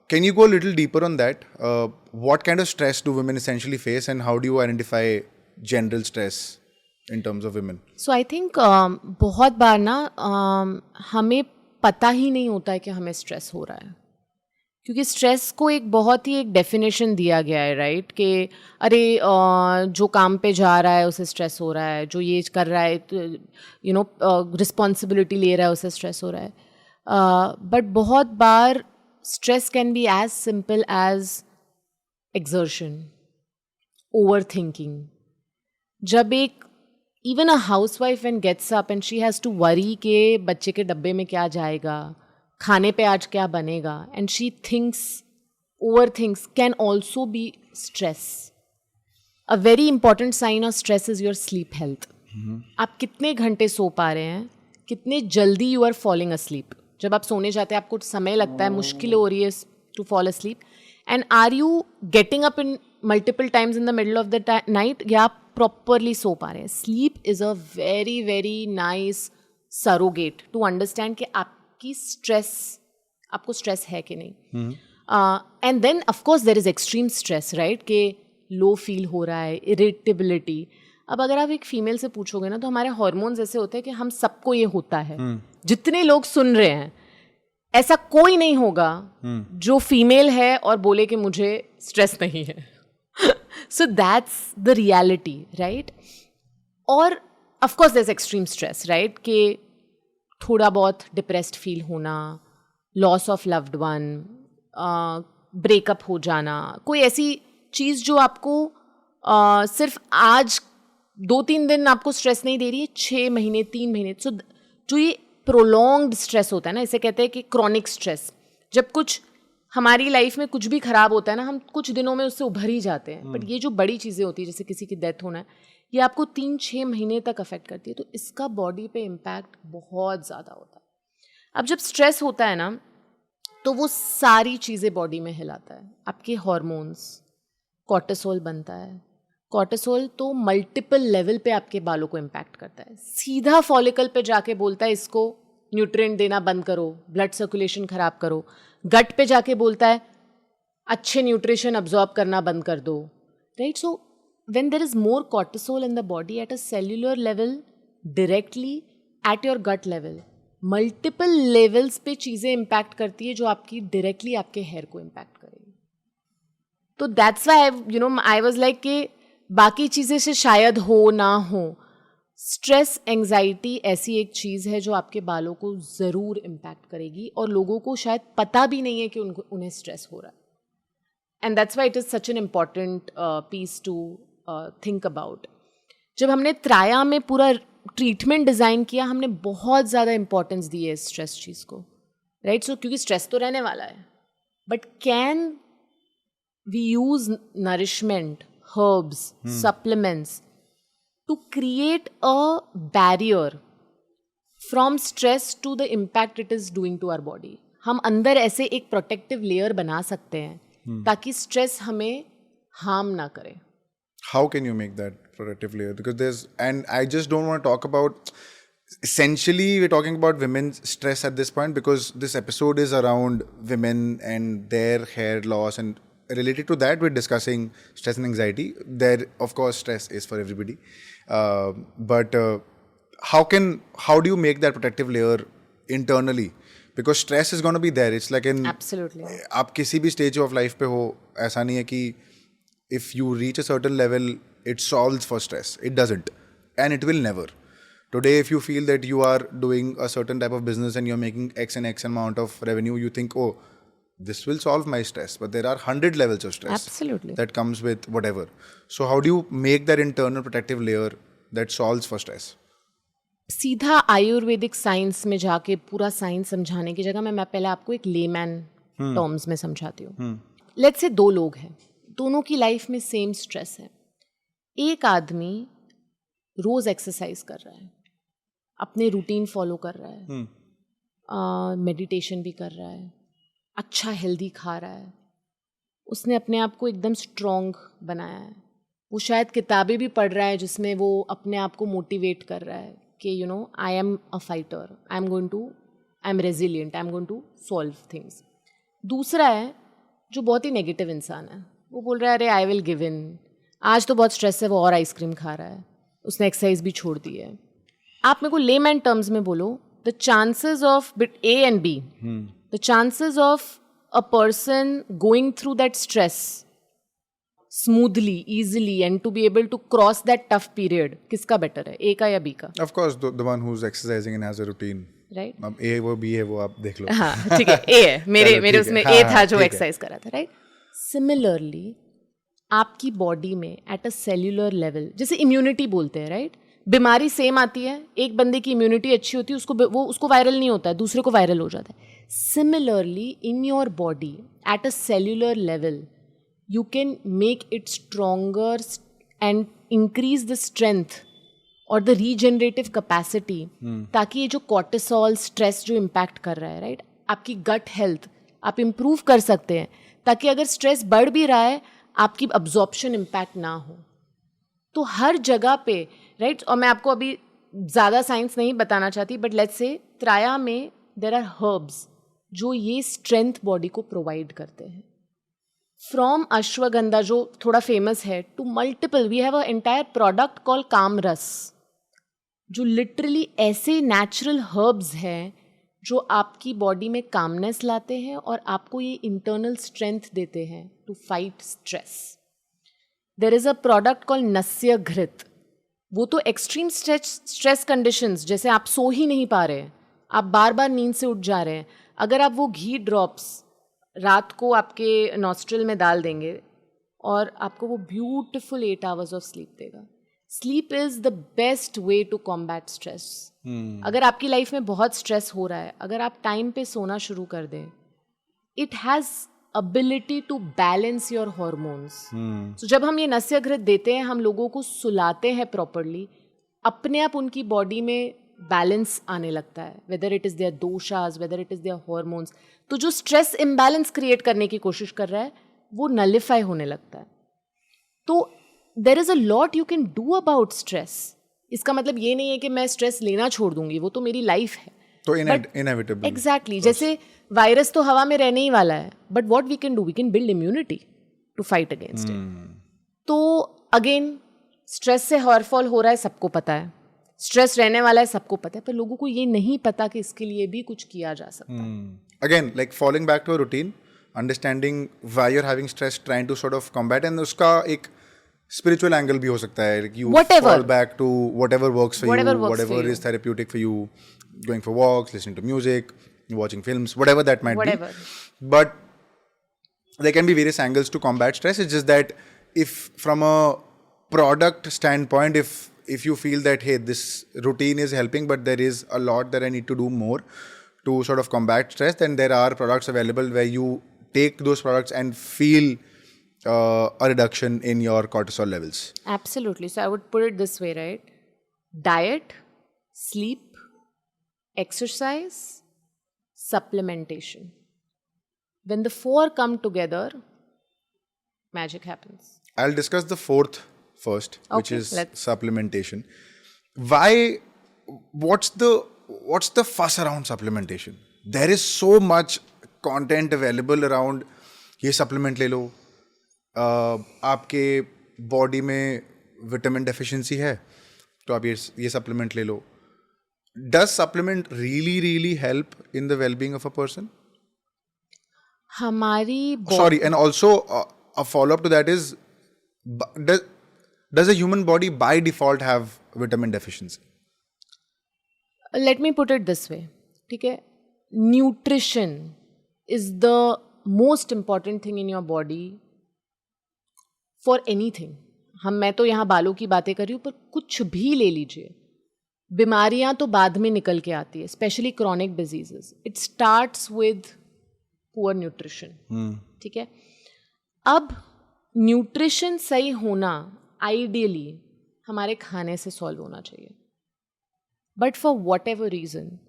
Can you go a little deeper on that? What kind of stress do women essentially face, and how do you identify general stress in terms of women? So I think बहुत बार ना हमें पता ही नहीं होता है कि हमें stress हो रहा है, क्योंकि स्ट्रेस को एक बहुत ही एक डेफिनेशन दिया गया है, राइट, कि अरे जो काम पे जा रहा है उसे स्ट्रेस हो रहा है, जो ये कर रहा है, रिस्पॉन्सिबिलिटी ले रहा है उसे स्ट्रेस हो रहा है. बट बहुत बार stress can be as simple as exertion, overthinking. जब एक even a housewife when gets up and she has to worry के बच्चे के डब्बे में क्या जाएगा, खाने पे आज क्या बनेगा, and she overthinks, can also be stress. A very important sign of stress is your sleep health. आप कितने घंटे सो पा रहे हैं, कितने जल्दी you are falling asleep. जब आप सोने जाते हैं आपको समय लगता है, मुश्किल हो रही है to fall asleep, and are you getting up in multiple times in the middle of the night, या आप प्रॉपरली सो पा रहे हैं. Sleep is a very very nice surrogate to understand कि आपको स्ट्रेस है कि नहीं. And then of course there is extreme stress, right, कि लो फील हो रहा है, इरिटेबिलिटी. अब अगर आप एक फीमेल से पूछोगे ना, तो हमारे हार्मोन्स ऐसे होते हैं कि हम सबको ये होता है. जितने लोग सुन रहे हैं, ऐसा कोई नहीं होगा जो फीमेल है और बोले कि मुझे स्ट्रेस नहीं है. So that's the reality, right. और of course there is extreme stress, right, कि थोड़ा बहुत डिप्रेस्ड फील होना, loss of loved one, breakup हो जाना, कोई ऐसी चीज़ जो आपको सिर्फ आज 2-3 दिन आपको स्ट्रेस नहीं दे रही है, 6 महीने 3 महीने. सो जो ये प्रोलॉन्ग्ड स्ट्रेस होता है ना, इसे कहते हैं कि क्रॉनिक स्ट्रेस. जब कुछ हमारी लाइफ में कुछ भी खराब होता है ना, हम कुछ दिनों में उससे उभर ही जाते हैं. बट ये जो बड़ी चीज़ें होती है, जैसे किसी की डेथ होना है, ये आपको 3-6 महीने तक अफेक्ट करती है. तो इसका बॉडी पे इम्पैक्ट बहुत ज़्यादा होता है. अब जब स्ट्रेस होता है ना, तो वो सारी चीज़ें बॉडी में हिलाता है. आपके हॉर्मोन्स, कॉर्टिसोल बनता है. कॉर्टिसोल तो मल्टीपल लेवल पे आपके बालों को इम्पैक्ट करता है. सीधा फॉलिकल पे जाके बोलता है इसको न्यूट्रिएंट देना बंद करो, ब्लड सर्कुलेशन खराब करो. गट पे जाके बोलता है अच्छे न्यूट्रिशन अब्जॉर्ब करना बंद कर दो. Right. So when there is more cortisol in the body at a cellular level directly at your gut level, multiple levels पे चीज़ें इम्पैक्ट करती है जो आपकी डायरेक्टली आपके हेयर को इम्पैक्ट करेगी. तो that's why I was like कि बाकी चीज़ें से शायद हो ना हो, स्ट्रेस एंजाइटी ऐसी एक चीज़ है जो आपके बालों को ज़रूर इम्पैक्ट करेगी और लोगों को शायद पता भी नहीं है कि उन्हें स्ट्रेस हो रहा है. And that's why it is such an important piece to think about. जब हमने त्राया में पूरा ट्रीटमेंट डिज़ाइन किया, हमने बहुत ज़्यादा इंपॉर्टेंस दी है स्ट्रेस चीज़ को. राइट. सो क्योंकि स्ट्रेस तो रहने वाला है, but can we use nourishment, herbs, supplements to create a barrier from stress to the impact it is doing to our body. हम अंदर ऐसे एक प्रोटेक्टिव लेयर बना सकते हैं ताकि स्ट्रेस हमें हार्म ना करे. How can you make that protective layer? Because and I just don't want to talk about, essentially we're talking about women's stress at this point because this episode is around women and their hair loss, and related to that we're discussing stress and anxiety. There, of course, stress is for everybody. But how do you make that protective layer internally? Because stress is going to be there. It's like Absolutely. आप किसी भी stage of life पे हो, ऐसा नहीं है कि if you reach a certain level, it solves for stress. It doesn't. And it will never. Today, if you feel that you are doing a certain type of business and you're making X and X amount of revenue, you think, oh, this will solve my stress. But there are 100 levels of stress. Absolutely. That comes with whatever. So how do you make that internal protective layer that solves for stress? सीधा Ayurvedic science में जाके पूरा science समझाने की जगह मैं पहले आपको एक लेमैन टर्म्स में समझाती हूँ. लेट्स से दो लोग हैं, दोनों की लाइफ में सेम स्ट्रेस है. एक आदमी रोज एक्सरसाइज कर रहा है, अपने रूटीन फॉलो कर रहा है, मेडिटेशन भी कर रहा है, अच्छा हेल्दी खा रहा है, उसने अपने आप को एकदम स्ट्रॉन्ग बनाया है. वो शायद किताबें भी पढ़ रहा है जिसमें वो अपने आप को मोटिवेट कर रहा है कि I am a fighter, I am resilient, I am going to solve things. दूसरा है जो बहुत ही नेगेटिव इंसान है, वो बोल रहा है अरे आई विल गिव इन, आज तो बहुत स्ट्रेस है, वो और आइसक्रीम खा रहा है, उसने एक्सरसाइज भी छोड़ दी है. आप मेरे को लेमैन टर्म्स में बोलो, the chances of bit A and B, the chances of a person going through that stress smoothly, easily, and to be able to cross that tough period, किसका better है, A का या B का? Of course, the one who's exercising and has a routine. Right. अब A वो B है वो आप देख लो. हाँ ठीक है, A है, मेरे उसमें A था जो एक्सरसाइज कर रहा था. राइट. सिमिलरली आपकी बॉडी में एट अ सेल्यूलर लेवल, जैसे इम्यूनिटी बोलते हैं, राइट. बीमारी सेम आती है, एक बंदे की इम्यूनिटी अच्छी होती है, उसको वायरल नहीं होता है, दूसरे को वायरल हो जाता है. Similarly in your body at a cellular level you can make it stronger and increase the strength or the regenerative capacity, ताकि ये जो cortisol stress जो impact कर रहा है, right, आपकी gut health आप improve कर सकते हैं ताकि अगर stress बढ़ भी रहा है आपकी absorption impact ना हो. तो हर जगह पे, right, और मैं आपको अभी ज़्यादा साइंस नहीं बताना चाहती, बट लेट्स से त्राया में there are herbs जो ये strength body को provide करते हैं. फ्रॉम अश्वगंधा जो थोड़ा फेमस है to multiple, we have a entire product call Kaam Ras, जो लिटरली ऐसे नेचुरल हर्ब्स हैं जो आपकी बॉडी में कामनेस लाते हैं और आपको ये इंटरनल स्ट्रेंथ देते हैं to fight stress. There is a product call नस्य घृत. वो तो एक्सट्रीम स्ट्रेस कंडीशंस, जैसे आप सो ही नहीं पा रहे, आप बार बार नींद से उठ जा रहे हैं, अगर आप वो घी ड्रॉप्स रात को आपके नॉस्ट्रल में डाल देंगे और आपको वो ब्यूटिफुल 8 hours ऑफ स्लीप देगा. Sleep is the best way to combat stress. अगर आपकी लाइफ में बहुत स्ट्रेस हो रहा है, अगर आप टाइम पे सोना शुरू कर दें, it has ability to balance your hormones. So जब हम ये नस्य घृत देते हैं, हम लोगों को सुलाते हैं प्रॉपरली, अपने आप उनकी बॉडी में बैलेंस आने लगता है, whether it is their doshas, whether it is their hormones. तो जो स्ट्रेस इम्बैलेंस क्रिएट करने की कोशिश कर रहा है वो नलिफाई होने लगता है. तो there is a lot you can do about stress. इसका मतलब ये नहीं है कि मैं स्ट्रेस लेना छोड़ दूंगी, वो तो मेरी लाइफ है. तो इनएविटेबल. एग्जैक्टली. जैसे वायरस तो हवा में रहने ही वाला है, but what we can do, we can build immunity to fight against it. तो अगेन स्ट्रेस से हेयर फॉल हो रहा है, सबको पता है. स्ट्रेस रहने वाला है, सबको पता है, पर लोगों को ये नहीं पता कि इसके लिए भी कुछ किया जा सकता है. Again, like falling back to a routine, understanding why you're having stress, trying to sort of combat, and उसका एक spiritual angle भी हो सकता है. Like you Whatever. fall back to whatever works for Whatever you, works whatever for you. is therapeutic for you, going for walks, listening to music, watching films, whatever that might Whatever. be. But there can be various angles to combat stress. It's just that if from a product standpoint, if you feel that, hey, this routine is helping, but there is a lot that I need to do more to sort of combat stress, then there are products available where you take those products and feel a reduction in your cortisol levels. Absolutely. So I would put it this way, right? Diet, sleep, exercise, supplementation. When the four come together, magic happens. I'll discuss the fourth first, which Okay, is let's. supplementation. Why? What's the fuss around supplementation? There is so much content available around. ये supplement ले लो. आपके body में vitamin deficiency है, तो आप ये supplement ले लो. Does supplement really help in the well-being of a person? हमारी Sorry, and also a follow-up to that is, does a human body by default have vitamin deficiency? Let me put it this way, ठीक है? Nutrition is the most important thing in your body for anything. मैं तो यहाँ बालों की बातें कर रही हूँ, पर कुछ भी ले लीजिए, बीमारियाँ तो बाद में निकल के आती है, specially chronic diseases. It starts with poor nutrition. ठीक है? अब न्यूट्रिशन सही होना आइडियली हमारे खाने से सॉल्व होना चाहिए. But for what ever reason,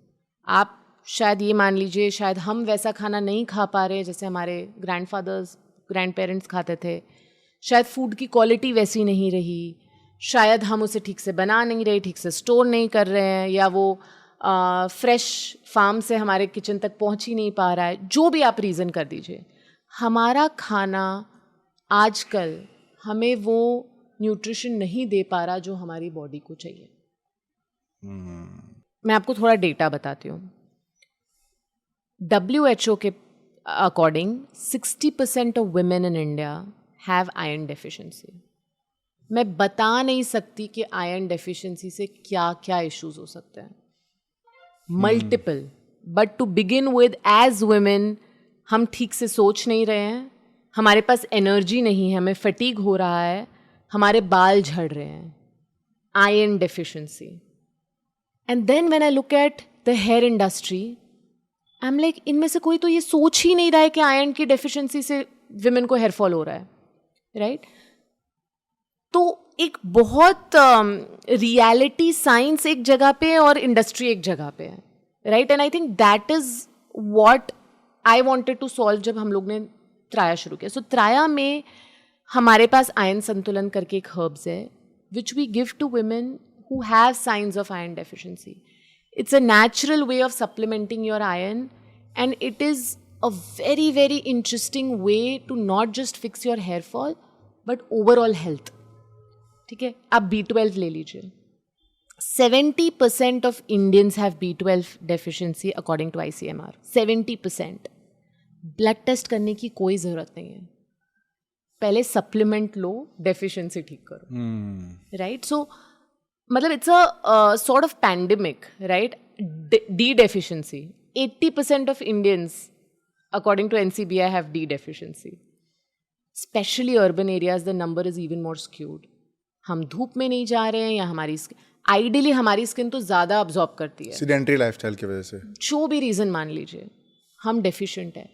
आप शायद ये मान लीजिए, शायद हम वैसा खाना नहीं खा पा रहे जैसे हमारे ग्रैंडफादर्स, ग्रैंड पेरेंट्स खाते थे. शायद फूड की क्वालिटी वैसी नहीं रही, शायद हम उसे ठीक से बना नहीं रहे, ठीक से स्टोर नहीं कर रहे हैं, या वो फ्रेश फार्म से हमारे किचन तक पहुंच ही नहीं पा रहा है. जो भी आप रीज़न कर दीजिए, हमारा खाना आजकल हमें वो न्यूट्रिशन नहीं दे पा रहा जो हमारी बॉडी को चाहिए. मैं आपको थोड़ा डेटा बताती हूँ. WHO के according 60% of women in India have iron deficiency. मैं बता नहीं सकती कि आयरन डेफिशिएंसी से क्या क्या इश्यूज हो सकते हैं. Multiple. But to begin with, as women हम ठीक से सोच नहीं रहे हैं, हमारे पास एनर्जी नहीं है, हमें फटीग हो रहा है, हमारे बाल झड़ रहे हैं. Iron deficiency. And then when I look at the hair industry, I am like, इनमें से कोई तो ये सोच ही नहीं रहा है कि आयरन की डेफिशिएंसी से विमेन को हेयर फॉल हो रहा है. राइट? तो एक बहुत रियलिटी साइंस एक जगह पे और इंडस्ट्री एक जगह पे है. Right? And I think that is what I wanted to solve जब हम लोग ने त्राया शुरू किया. सो त्राया में हमारे पास आयरन संतुलन करके एक हर्ब्स है which we give to women who have signs of iron deficiency. It's a natural way of supplementing your iron, and it is a very, very interesting way to not just fix your hair fall, but overall health. ठीक है? आप B12 ले लीजिए. 70% of Indians have B12 deficiency according to ICMR. 70%. Blood test करने की कोई ज़रूरत नहीं है. पहले सप्लीमेंट लो, डेफिशिएंसी ठीक करो. राइट? सो मतलब it's a sort of pandemic, right? D deficiency. 80% of Indians, according to NCBI, have D deficiency. Especially urban areas, the number is even more skewed. हम धूप में नहीं जा रहे हैं, या हमारी आइडियली हमारी स्किन तो ज़्यादा अब्जॉर्ब करती है, सेडेंटरी लाइफस्टाइल की वजह से. जो भी रीज़न मान लीजिए, हम डेफिशिएंट है.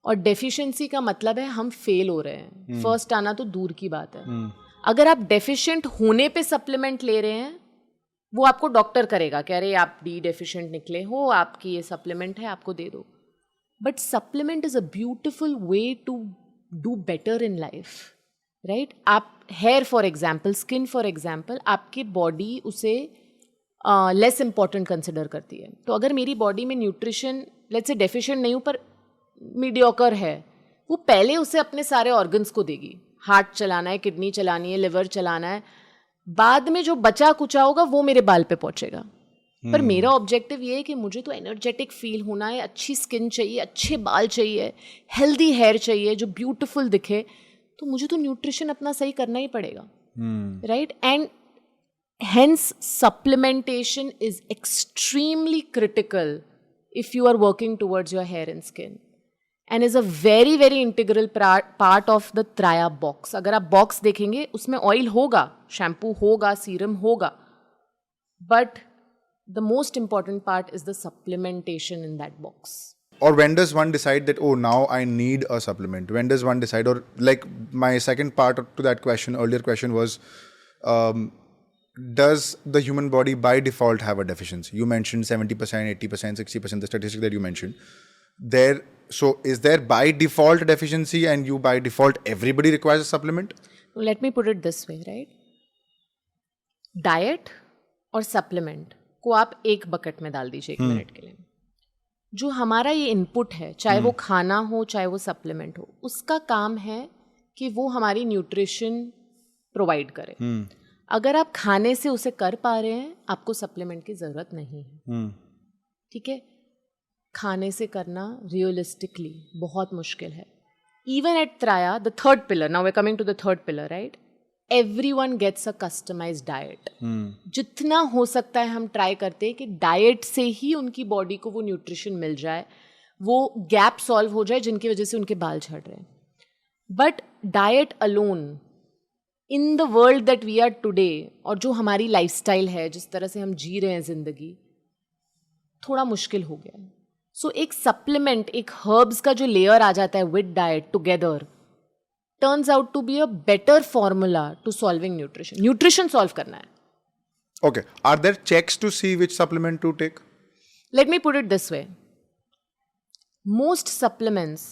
और डेफिशिएंसी का मतलब है हम फेल हो रहे हैं. फर्स्ट आना तो दूर की बात है. अगर आप डेफिशिएंट होने पे सप्लीमेंट ले रहे हैं, वो आपको डॉक्टर करेगा कि अरे आप डी डेफिशिएंट निकले हो, आपकी ये सप्लीमेंट है, आपको दे दो. But supplement is a beautiful way to do better in life, right? आप hair for example, skin for example, आपकी बॉडी उसे लेस इंपॉर्टेंट कंसिडर करती है. तो अगर मेरी बॉडी में न्यूट्रिशन लेट्स से डेफिशिएंट नहीं हूँ पर मीडियोकर है, वो पहले उसे अपने सारे ऑर्गन्स को देगी. हार्ट चलाना है, किडनी चलानी है, लिवर चलाना है, बाद में जो बचा कुचा होगा वो मेरे बाल पे पहुंचेगा. पर मेरा ऑब्जेक्टिव ये है कि मुझे तो एनर्जेटिक फील होना है, अच्छी स्किन चाहिए, अच्छे बाल चाहिए, हेल्दी हेयर चाहिए जो ब्यूटीफुल दिखे, तो मुझे तो न्यूट्रिशन अपना सही करना ही पड़ेगा, right? And hence supplementation is extremely critical if you are working towards your hair and skin and is a very very integral part of the Traya box. अगर आप बॉक्स देखेंगे उसमें ऑयल होगा, शैम्पू होगा, सीरम होगा, but the most important part is the supplementation in that box. Or when does one decide that, oh, now I need a supplement? When does one decide? Or like my second part to that question, earlier question was, does the human body by default have a deficiency? You mentioned 70%, 80%, 60%, the statistic that you mentioned. So is there by default deficiency and you by default everybody requires a supplement? Let me put it this way, right? Diet और supplement को आप एक bucket में डाल दीजिए 1 minute के लिए. जो हमारा ये इनपुट है, चाहे वो खाना हो चाहे वो सप्लीमेंट हो, उसका काम है कि वो हमारी न्यूट्रिशन प्रोवाइड करे. अगर आप खाने से उसे कर पा रहे हैं, आपको सप्लीमेंट की ज़रूरत नहीं है. ठीक है? खाने से करना रियलिस्टिकली बहुत मुश्किल है. Even at Traya, the third pillar, now we are coming to the third pillar, right? Everyone gets a customized diet. जितना हो सकता है हम ट्राई करते हैं कि डाइट से ही उनकी बॉडी को वो न्यूट्रिशन मिल जाए, वो गैप सॉल्व हो जाए जिनकी वजह से उनके बाल झड़ रहे हैं. But diet alone in the world that we are today, और जो हमारी लाइफस्टाइल है, जिस तरह से हम जी रहे हैं जिंदगी, थोड़ा मुश्किल हो गया है. सो एक सप्लीमेंट, एक हर्ब्स का जो लेयर आ जाता है with diet together, turns out to be a better formula to solving nutrition. Nutrition solve करना है. Okay. Are there checks to see which supplement to take? Let me put it this way. Most supplements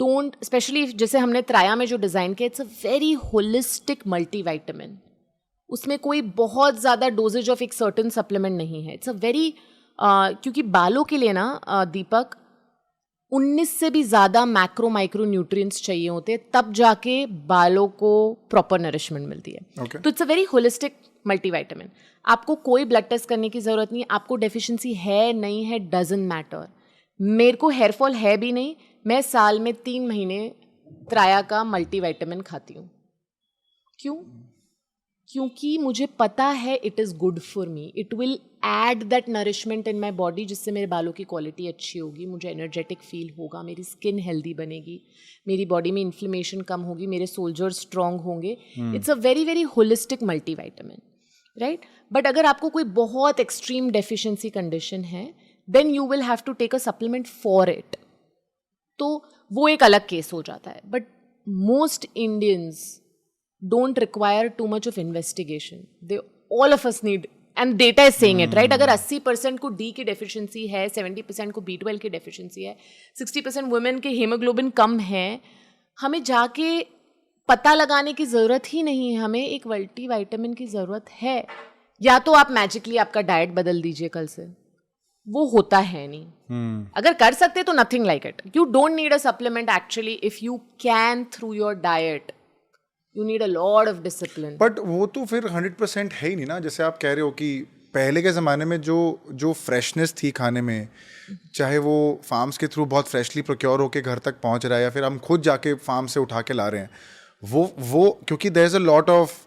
don't, especially जैसे हमने त्राया में जो design किया, it's a very holistic multivitamin. उसमें कोई बहुत ज़्यादा डोजेज ऑफ एक सर्टन सप्लीमेंट नहीं है. इट्स अ वेरी क्योंकि बालों के लिए ना दीपक 19 से भी ज़्यादा मैक्रो माइक्रो न्यूट्रिएंट्स चाहिए होते हैं, तब जाके बालों को प्रॉपर नरिशमेंट मिलती है. Okay. तो it's a very holistic multivitamin. आपको कोई ब्लड टेस्ट करने की ज़रूरत नहीं. आपको डेफिशिएंसी है नहीं है, डजंट मैटर. मेरे को हेयरफॉल है भी नहीं, मैं साल में 3 महीने त्राया का मल्टीविटामिन खाती हूँ. क्यों? क्योंकि मुझे पता है it is good for me. It will add that nourishment in my body, जिससे मेरे बालों की क्वालिटी अच्छी होगी, मुझे एनर्जेटिक फील होगा, मेरी स्किन हेल्दी बनेगी, मेरी बॉडी में इन्फ्लेमेशन कम होगी, मेरे सोल्जर्स स्ट्रॉन्ग होंगे. It's a very very holistic multivitamin, right? But अगर आपको कोई बहुत एक्सट्रीम डेफिशिएंसी कंडीशन है, then you will have to take a supplement for it. तो वो एक अलग केस हो जाता है. But most Indians don't require too much of investigation. They all of us need, and data is saying it, right? अगर 80% को D की डेफिशिएंसी है, 70% को B12 की डेफिशिएंसी है, 60% वुमेन के हीमोग्लोबिन कम है, हमें जाके पता लगाने की ज़रूरत ही नहीं है. हमें एक मल्टीविटामिन की ज़रूरत है. या तो आप मैजिकली आपका डाइट बदल दीजिए कल से, वो होता है नहीं. अगर कर सकते तो nothing like it. You don't need a supplement actually if you can through your diet. You need a lot of discipline. But वो तो फिर 100% है ही नहीं ना. जैसे आप कह रहे हो कि पहले के ज़माने में जो फ्रेशनेस थी खाने में, चाहे वो फार्म्स के थ्रू बहुत फ्रेशली प्रोक्योर होके घर तक पहुंच रहा है या फिर हम खुद जाके फार्म से उठा के ला रहे हैं, वो क्योंकि there is a lot of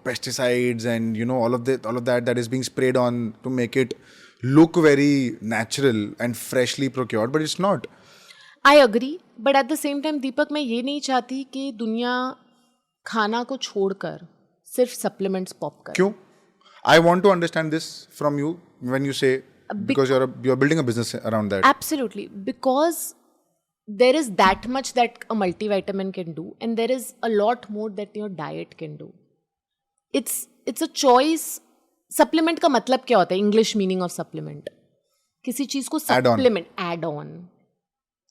pesticides and all of that is being sprayed on to make it look very natural and freshly procured, but it's not. I agree, but at the same time Deepak, मैं ये नहीं चाहती कि दुनिया खाना को छोड़कर सिर्फ सप्लीमेंट्स पॉप करे. क्यों? I want to understand this from you when you say, because you are building a business around that. Absolutely, because there is that much that a multivitamin can do and there is a lot more that your diet can do. It's a choice. Supplement का मतलब क्या होता है? English meaning of supplement, किसी चीज को supplement, add on.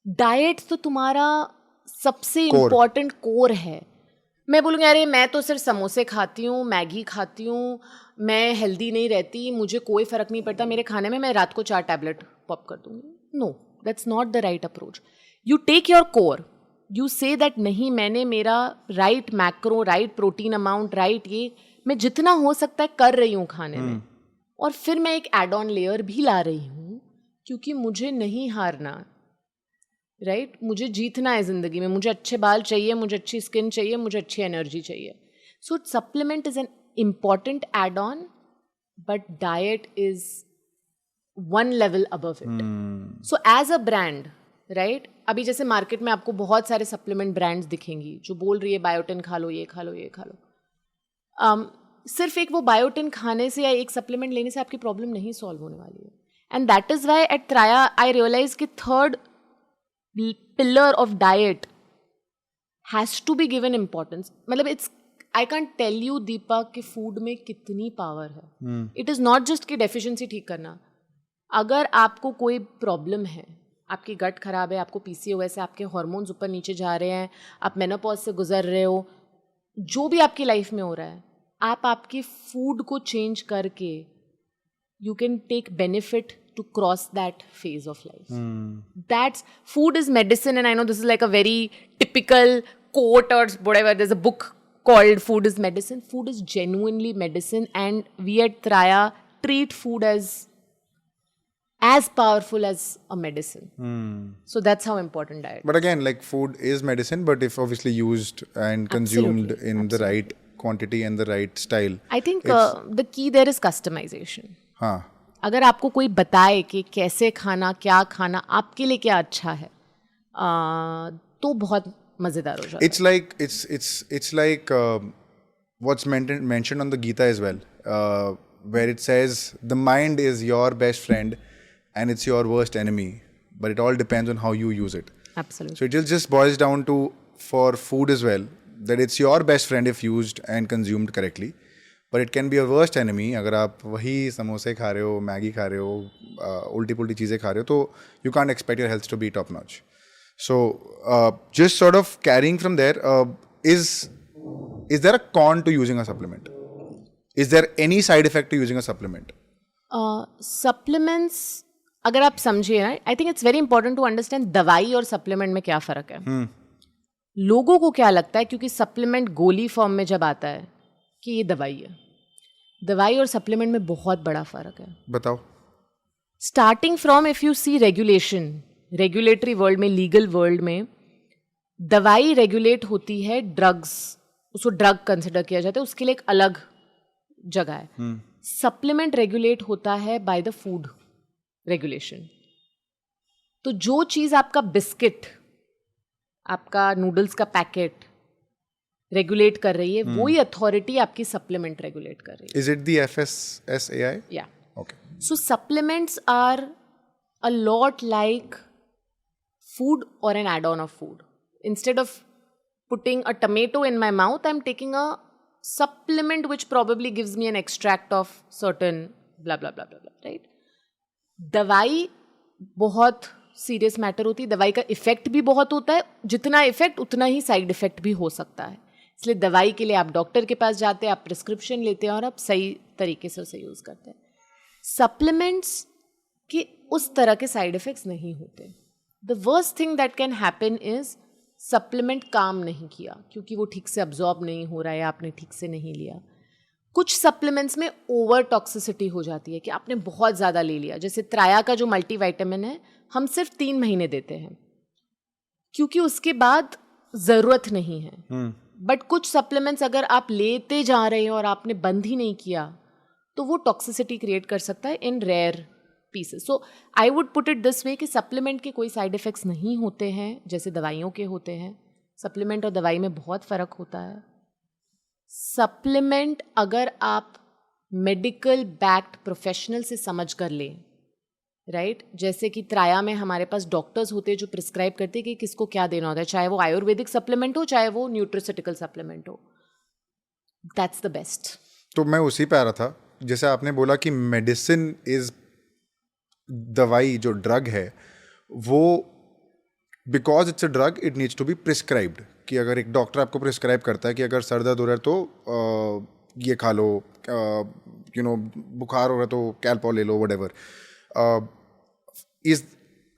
Diet तो तुम्हारा सबसे इम्पोर्टेंट कोर है. मैं बोलूँगी अरे मैं तो सिर्फ समोसे खाती हूँ, मैगी खाती हूँ, मैं हेल्दी नहीं रहती, मुझे कोई फ़र्क नहीं पड़ता मेरे खाने में, मैं रात को 4 टैबलेट पॉप कर दूँगी. No, that's not the right approach. You take your core, you say that नहीं, मैंने मेरा right macro, right protein amount, right ये मैं जितना हो सकता है कर रही हूँ खाने में. और फिर मैं एक एड ऑन लेयर भी ला रही हूँ क्योंकि मुझे नहीं हारना. राइट, मुझे जीतना है ज़िंदगी में, मुझे अच्छे बाल चाहिए, मुझे अच्छी स्किन चाहिए, मुझे अच्छी एनर्जी चाहिए. So supplement is an important add on, but diet is one level above it. So as a brand, right, अभी जैसे मार्केट में आपको बहुत सारे सप्लीमेंट ब्रांड्स दिखेंगी जो बोल रही है बायोटिन खा लो, ये खा लो, ये खा लो. सिर्फ एक वो बायोटिन खाने से या एक सप्लीमेंट लेने से आपकी प्रॉब्लम नहीं सॉल्व होने वाली है. And that is why at Traya I realise कि third pillar of diet has to be given importance. मतलब it's, I can't tell you दीपक कि फूड में कितनी पावर है. इट इज़ नॉट जस्ट कि डेफिशिएंसी ठीक करना. अगर आपको कोई प्रॉब्लम है, आपकी गट खराब है, आपको पीसीओएस है, आपके हार्मोन्स ऊपर नीचे जा रहे हैं, आप मेनोपॉज से गुजर रहे हो, जो भी आपकी लाइफ में हो रहा है, आप आपकी फूड को चेंज करके you can take benefit to cross that phase of life. That's, food is medicine, and I know this is like a very typical quote or whatever. There's a book called Food is Medicine. Food is genuinely medicine, and we at Traya treat food as powerful as a medicine. So that's how important diet. But again, like food is medicine, but if obviously used and consumed in the right quantity and the right style. I think the key there is customization. हाँ. अगर आपको कोई बताए कि कैसे खाना, क्या खाना, आपके लिए क्या अच्छा है, तो बहुत मज़ेदार हो जाता है. It's like what's mentioned on the Gita as well, where it says the mind is your best friend and it's your worst enemy, but it all depends on how you use it. Absolutely. So it just boils down to, for food as well, that it's your best friend if used and consumed correctly. But it can be your worst enemy अगर आप वही समोसे खा रहे हो, Maggi खा रहे हो, उल्टी पुल्टी चीज़ें खा रहे हो, तो you can't expect your health to be top notch. So just sort of carrying from there, is there a con to using a supplement? Is there any side effect to using a supplement? Supplements, अगर आप समझिए ना, I think it's very important to understand दवाई और supplement में क्या फ़र्क है. लोगों को क्या लगता है, क्योंकि सप्लीमेंट गोली फॉर्म में जब आता है कि ये दवाई है. दवाई और सप्लीमेंट में बहुत बड़ा फ़र्क है. बताओ. Starting from, if you see regulation, regulatory world में, लीगल वर्ल्ड में, दवाई रेगुलेट होती है ड्रग्स, उसको ड्रग कंसिडर किया जाता है, उसके लिए एक अलग जगह है. सप्लीमेंट रेगुलेट होता है बाय द फूड रेगुलेशन. तो जो चीज़ आपका बिस्किट, आपका नूडल्स का पैकेट रेगुलेट कर रही है, वही अथॉरिटी आपकी सप्लीमेंट रेगुलेट कर रही है. Is it the FSSAI? Yeah. Okay. So supplements are a lot like food or an add-on of food. Instead of putting a tomato in my mouth, I'm taking a supplement which probably gives me an extract of certain blah blah blah blah blah, right? दवाई बहुत serious matter होती है. दवाई का effect भी बहुत होता है. जितना इफेक्ट उतना ही साइड इफेक्ट भी हो सकता है. इसलिए दवाई के लिए आप डॉक्टर के पास जाते हैं, आप प्रिस्क्रिप्शन लेते हैं और आप सही तरीके से उसे यूज़ करते हैं. सप्लीमेंट्स के उस तरह के साइड इफ़ेक्ट्स नहीं होते. The worst thing that can happen is supplement काम नहीं किया क्योंकि वो ठीक से अब्जॉर्ब नहीं हो रहा है, आपने ठीक से नहीं लिया. कुछ सप्लीमेंट्स में ओवर टॉक्सिसिटी हो जाती है कि आपने बहुत ज़्यादा ले लिया. जैसे त्राया का जो मल्टीविटामिन है, हम सिर्फ 3 महीने देते हैं क्योंकि उसके बाद ज़रूरत नहीं है. बट कुछ सप्लीमेंट्स अगर आप लेते जा रहे हैं और आपने बंद ही नहीं किया, तो वो टॉक्सिसिटी क्रिएट कर सकता है in rare pieces. So I would put it this way कि सप्लीमेंट के कोई साइड इफ़ेक्ट्स नहीं होते हैं जैसे दवाइयों के होते हैं. सप्लीमेंट और दवाई में बहुत फ़र्क होता है. सप्लीमेंट अगर आप मेडिकल बैक्ड प्रोफेशनल से समझ कर लें, राइट, जैसे कि त्राया में हमारे पास डॉक्टर्स होते हैं जो प्रिस्क्राइब करते हैं कि किसको क्या देना होता है, चाहे वो आयुर्वेदिक सप्लीमेंट हो, चाहे वो न्यूट्रिसिटिकल सप्लीमेंट हो. That's the best. तो मैं उसी पे आ रहा था, जैसे आपने बोला कि मेडिसिन इज, दवाई जो ड्रग है वो, because it's a drug it needs to be prescribed, कि अगर एक डॉक्टर आपको प्रिस्क्राइब करता है कि अगर सर दर्द हो रहा है तो ये खा लो, बुखार हो रहा है तो कैल्पॉल ले लो, whatever, is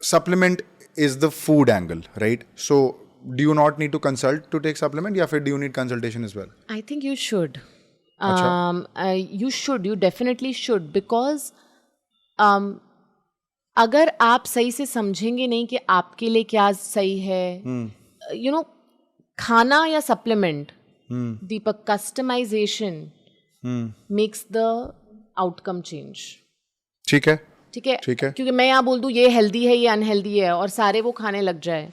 supplement is the food angle, right? So do you not need to consult to take supplement, या फिर do you need consultation as well? I think you should. अच्छा. You should. You definitely should, because अगर आप सही से समझेंगे नहीं कि आपके लिए क्या सही है, खाना या supplement, Deepak, customization makes the outcome change. ठीक है, ठीक है, ठीक है. क्योंकि मैं यहाँ बोल दूँ ये हेल्दी है, ये अनहेल्दी है, और सारे वो खाने लग जाए,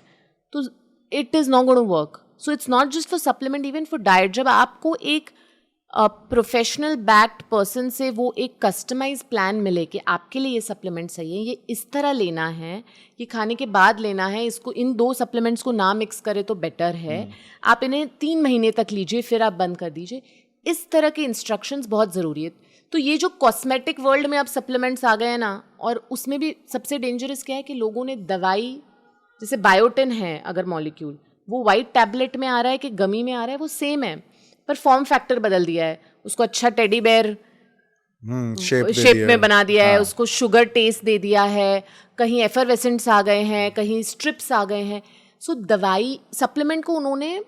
तो it is not going to work. So it's not just for supplement, even for diet. जब आपको एक प्रोफेशनल बैक्ड पर्सन से वो एक कस्टमाइज प्लान मिले कि आपके लिए ये सप्लीमेंट सही है, ये इस तरह लेना है, ये खाने के बाद लेना है, इसको इन 2 सप्लीमेंट्स को ना मिक्स करें तो बेटर है, आप इन्हें 3 महीने तक लीजिए फिर आप बंद कर दीजिए, इस तरह के इंस्ट्रक्शंस बहुत ज़रूरी है. तो ये जो कॉस्मेटिक वर्ल्ड में अब सप्लीमेंट्स आ गए हैं ना, और उसमें भी सबसे डेंजरस क्या है कि लोगों ने दवाई, जैसे बायोटिन है अगर मॉलिक्यूल, वो वाइट टैबलेट में आ रहा है कि गमी में आ रहा है, वो सेम है, पर फॉर्म फैक्टर बदल दिया है, उसको अच्छा टेडी बेयर शेप में बना दिया है, उसको शुगर टेस्ट दे दिया है, कहीं एफरवेसेंट्स आ गए हैं, कहीं स्ट्रिप्स आ गए हैं. सो दवाई सप्लीमेंट को उन्होंने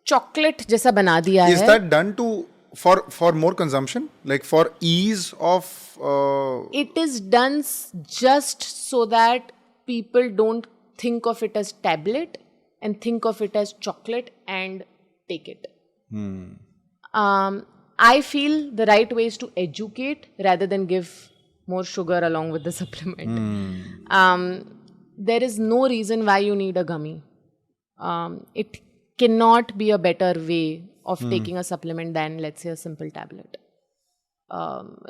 चॉकलेट जैसा बना दिया है. Is that done to for more consumption, like for ease of It is done just so that people don't think of it as tablet and think of it as chocolate and take it. I feel the right way is to educate rather than give more sugar along with the supplement. There is no reason why you need a gummy. It cannot be a better way of taking a supplement than, let's say, a simple tablet.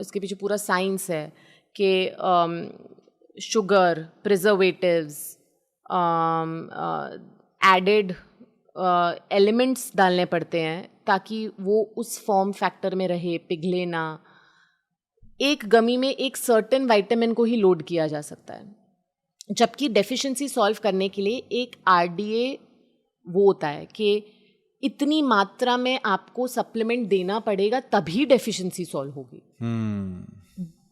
इसके पीछे पूरा science है कि sugar, preservatives, added elements डालने पड़ते हैं ताकि वो उस फॉर्म फैक्टर में रहे, पिघले ना. एक गमी में एक सर्टेन विटामिन को ही लोड किया जा सकता है, जबकि डेफिशिएंसी सॉल्व करने के लिए एक RDA वो होता है कि इतनी मात्रा में आपको सप्लीमेंट देना पड़ेगा तभी डेफिशिएंसी सॉल्व होगी.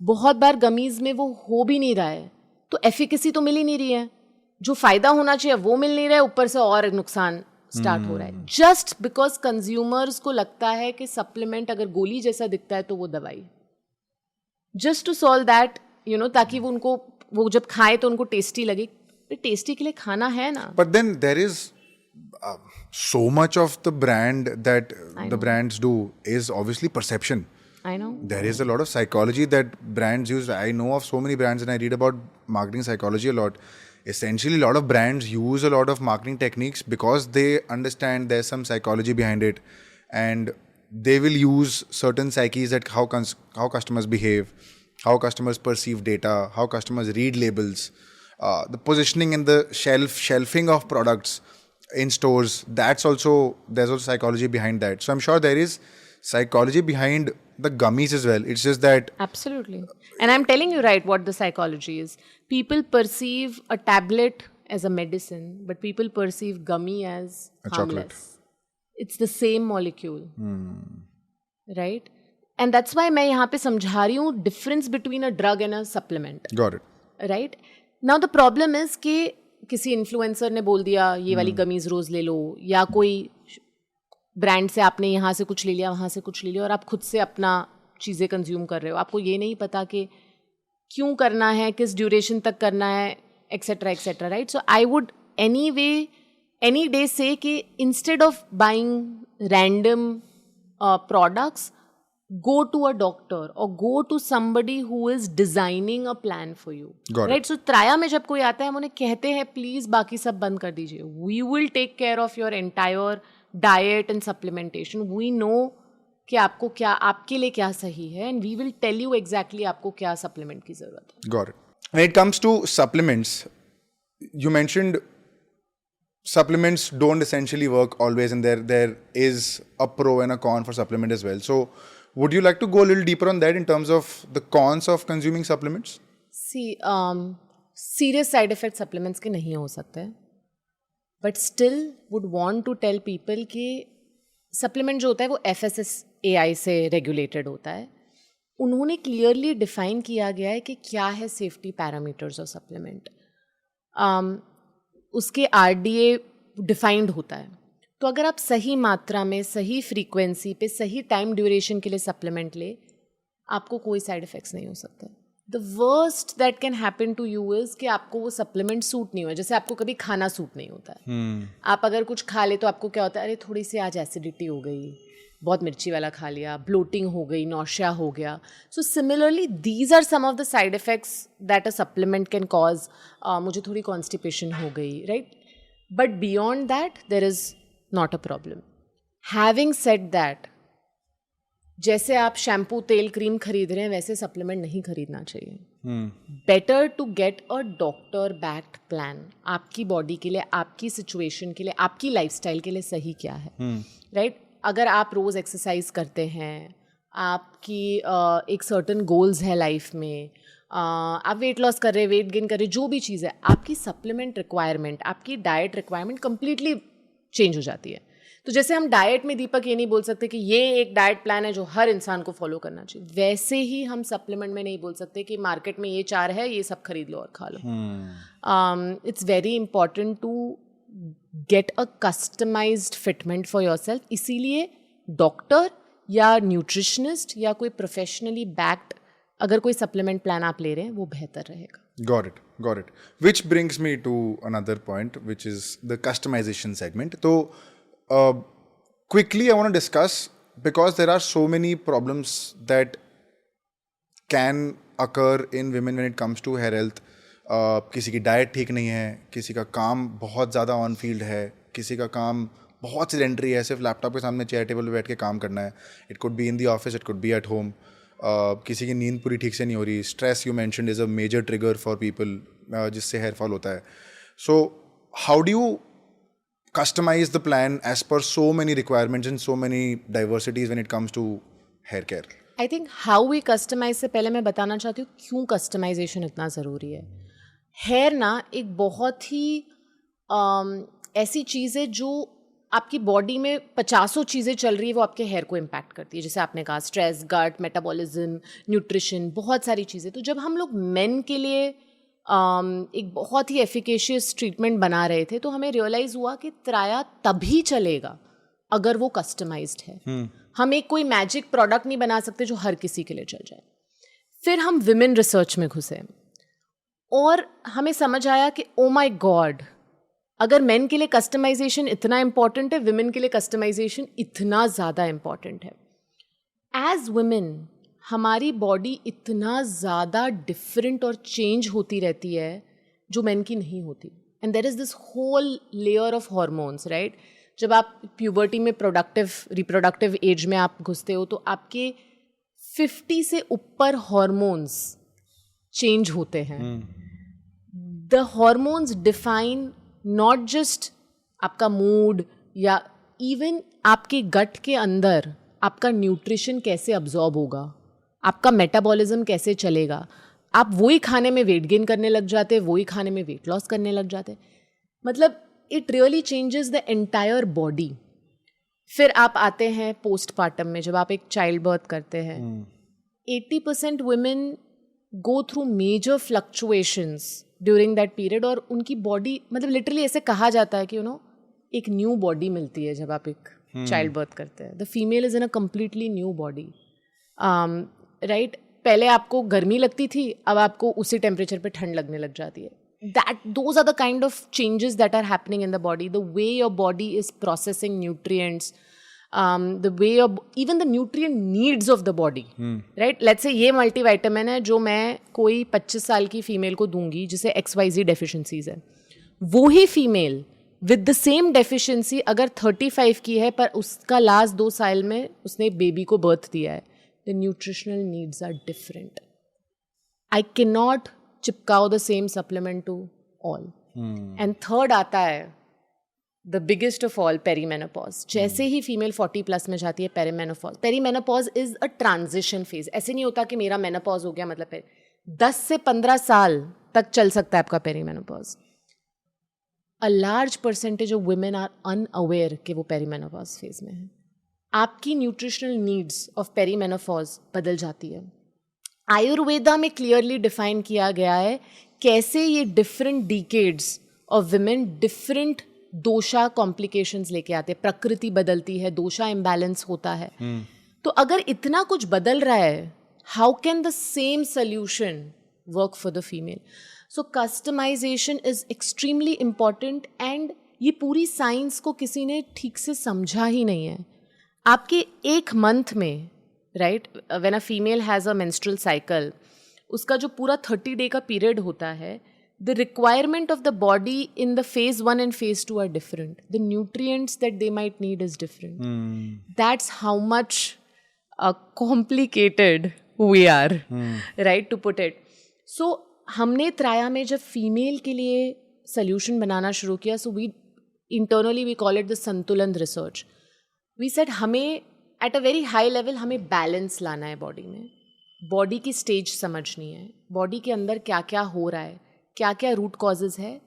बहुत बार गमीज में वो हो भी नहीं रहा है, तो एफिकेसी तो मिल ही नहीं रही है, जो फायदा होना चाहिए वो मिल नहीं रहा है, ऊपर से और नुकसान स्टार्ट हो रहा है, जस्ट बिकॉज कंज्यूमर्स को लगता है कि सप्लीमेंट अगर गोली जैसा दिखता है तो वो दवाई. जस्ट टू सॉल्व दैट, ताकि वो उनको, वो जब खाए तो उनको टेस्टी लगे. टेस्टी के लिए खाना है ना. But then there is so much of the brand that the brands do is obviously perception. I know. There is a lot of psychology that brands use. I know of so many brands and I read about marketing psychology a lot. Essentially, a lot of brands use a lot of marketing techniques because they understand there's some psychology behind it, and they will use certain psyches that how customers behave, how customers perceive data, how customers read labels, the positioning and the shelving of products in stores. There's also psychology behind that. So I'm sure there is psychology behind the gummies as well. It's just that Absolutely. And I'm telling you right what the psychology is. People perceive a tablet as a medicine, but people perceive gummy as a harmless. chocolate. It's the same molecule. Right? And that's why मैं यहाँ पे समझा रही हूँ difference between a drug and a supplement. got it. Right? Now the problem is कि किसी influencer ने बोल दिया ये वाली गमीज रोज ले लो, या कोई ब्रांड से आपने यहाँ से कुछ ले लिया, वहाँ से कुछ ले लिया, और आप खुद से अपना चीज़ें कंज्यूम कर रहे हो. आपको ये नहीं पता कि क्यों करना है, किस ड्यूरेशन तक करना है, etcetera etcetera. Right? So I would any day से कि instead of buying random products, go to a doctor or go to somebody who is designing a plan for you. Got right? So त्राया में जब कोई आता है हम उन्हें कहते हैं प्लीज बाकी सब बंद कर दीजिए. We will take care of your entire diet and supplementation. We know कि आपको क्या, आपके लिए क्या सही है, and we will tell you exactly आपको क्या supplement की जरूरत है. Got it. When it comes to supplements, you mentioned supplements don't essentially work always, and there is a pro and a con for supplement as well. So Would you like to go a little deeper on that in terms of the cons of consuming supplements? See, serious side effect supplements के नहीं हो सकते, but still would want to tell people कि supplement जो होता है वो FSSAI से regulated होता है. उन्होंने clearly define किया गया है कि क्या है safety parameters of supplement. उसके RDA defined होता है. तो अगर आप सही मात्रा में, सही फ्रीक्वेंसी पे, सही टाइम ड्यूरेशन के लिए सप्लीमेंट ले, आपको कोई साइड इफेक्ट्स नहीं हो सकते. The worst that can happen to you is कि आपको वो सप्लीमेंट सूट नहीं हुआ. जैसे आपको कभी खाना सूट नहीं होता है. आप अगर कुछ खा ले तो आपको क्या होता है, अरे थोड़ी सी आज एसिडिटी हो गई, बहुत मिर्ची वाला खा लिया, ब्लोटिंग हो गई, नौशिया हो गया. So similarly these are some of the side effects that a supplement can cause. मुझे थोड़ी कॉन्स्टिपेशन हो गई, right? But beyond that there is not a problem. Having said that, जैसे आप शैम्पू, तेल, क्रीम खरीद रहे हैं वैसे सप्लीमेंट नहीं खरीदना चाहिए. Better to get a doctor backed plan. आपकी बॉडी के लिए, आपकी सिचुएशन के लिए, आपकी लाइफस्टाइल के लिए सही क्या है, राइट? अगर आप रोज़ एक्सरसाइज करते हैं, आपकी एक सर्टन गोल्स है लाइफ में, आप वेट लॉस कर रहे हैं, वेट गेन कर रहे हैं, जो भी चीज़ है, आपकी सप्लीमेंट रिक्वायरमेंट, आपकी डाइट रिक्वायरमेंट कंप्लीटली चेंज हो जाती है. तो जैसे हम डाइट में, दीपक, ये नहीं बोल सकते कि ये एक डाइट प्लान है जो हर इंसान को फॉलो करना चाहिए, वैसे ही हम सप्लीमेंट में नहीं बोल सकते कि मार्केट में ये 4 है, ये सब खरीद लो और खा लो. It's very important to get a customized fitment for yourself. इसीलिए डॉक्टर या न्यूट्रिशनिस्ट या कोई प्रोफेशनली बैक्ड अगर कोई सप्लीमेंट प्लान आप ले रहे हैं वो बेहतर रहेगा. Got it. Which brings me to another point, which is the customization segment. So, quickly, I want to discuss, because there are so many problems that can occur in women when it comes to hair health. किसी की diet ठीक नहीं है, किसी का काम बहुत ज़्यादा ऑन फील्ड है, किसी का काम बहुत सेडेंटरी है, सिर्फ लैपटॉप के सामने चेयर टेबल पे बैठ के काम करना है. It could be in the office, it could be at home. किसी की नींद पूरी ठीक से नहीं हो रही. Stress, you mentioned, is a major trigger for people, जिससे हेयर फॉल होता है. So how do you customize the plan as per so many requirements and so many diversities when it comes to hair care? I think how we customize से पहले मैं बताना चाहती हूँ क्यों कस्टमाइजेशन इतना ज़रूरी है. हेयर ना एक बहुत ही ऐसी चीज़ है जो आपकी बॉडी में 50 चीज़ें चल रही है, वो आपके हेयर को इम्पैक्ट करती है. जैसे आपने कहा, स्ट्रेस, गट, मेटाबॉलिज्म, न्यूट्रिशन, बहुत सारी चीज़ें. तो जब हम लोग मेन के लिए एक बहुत ही एफिकेशियस ट्रीटमेंट बना रहे थे तो हमें रियलाइज़ हुआ कि त्राया तभी चलेगा अगर वो कस्टमाइज्ड है. हम एक कोई मैजिक प्रोडक्ट नहीं बना सकते जो हर किसी के लिए चल जाए. फिर हम विमेन रिसर्च में घुसे और हमें समझ आया कि ओ माय गॉड, अगर मेन के लिए कस्टमाइजेशन इतना इम्पॉर्टेंट है, विमेन के लिए कस्टमाइजेशन इतना ज़्यादा इम्पॉर्टेंट है. एज वुमेन हमारी बॉडी इतना ज़्यादा डिफरेंट और चेंज होती रहती है जो मेन की नहीं होती. And there is this whole layer of hormones, right? जब आप प्यूबर्टी में रिप्रोडक्टिव एज में आप घुसते हो तो आपके 50 से ऊपर हॉर्मोन्स चेंज होते हैं. The hormones define not just आपका मूड, या इवन आपके गट के अंदर आपका न्यूट्रिशन कैसे अब्जॉर्ब होगा, आपका मेटाबॉलिज्म कैसे चलेगा. आप वही खाने में वेट गेन करने लग जाते, वही खाने में वेट लॉस करने लग जाते. मतलब it really changes the entire body. फिर आप आते हैं पोस्टपार्टम में, जब आप एक चाइल्ड बर्थ करते हैं, 80% women go through major fluctuations during that period. और उनकी बॉडी, मतलब लिटरली ऐसे कहा जाता है कि एक न्यू बॉडी मिलती है जब आप एक चाइल्ड बर्थ करते हैं. The female is in a completely new body, right? पहले आपको गर्मी लगती थी, अब आपको उसी टेम्परेचर पे ठंड लगने लग जाती है. Those are the kind of changes that are happening in the body. The way your body is processing nutrients, the way even the nutrient needs of the body, right? Let's say ये multivitamin है जो मैं कोई 25 साल की female को दूंगी जिसे XYZ deficiencies है. वो ही female with the same deficiency अगर 35 की है पर उसका लास्ट 2 साल में उसने बेबी को बर्थ दिया है, the nutritional needs are different. I cannot चिपकाओ the same supplement to all. And third आता है the biggest of all, perimenopause. जैसे ही फीमेल 40 प्लस में जाती है, perimenopause. Perimenopause is a transition phase. ऐसे नहीं होता कि मेरा मेनोपॉज हो गया मतलब 10 से 15 साल तक चल सकता है आपका perimenopause. A large percentage of women are unaware कि वो पेरीमेनोपॉज फेज में है. आपकी न्यूट्रिशनल नीड्स ऑफ पेरीमेनोपॉज बदल जाती है. आयुर्वेदा में क्लियरली डिफाइन किया गया है कैसे ये different decades of women different dosha complications लेके आते हैं. प्रकृति बदलती है, दोषा इम्बैलेंस होता है. तो अगर इतना कुछ बदल रहा है, how can the same solution work for the female? So customization is extremely important. And ये पूरी साइंस को किसी ने ठीक से समझा ही नहीं है. आपके एक मंथ में, right, when a female has a menstrual cycle, उसका जो पूरा 30 डे का पीरियड होता है, the requirement of the body in the phase 1 and phase 2 are different. The nutrients that they might need is different. That's how much complicated we are, right, to put it. So हमने त्राया में जब female के लिए solution बनाना शुरू किया, so we internally we call it the संतुलन research. We said हमें at a very high level हमें बैलेंस लाना है बॉडी में. बॉडी की स्टेज समझनी है, बॉडी के अंदर क्या क्या हो रहा है, क्या क्या रूट कॉजेज है,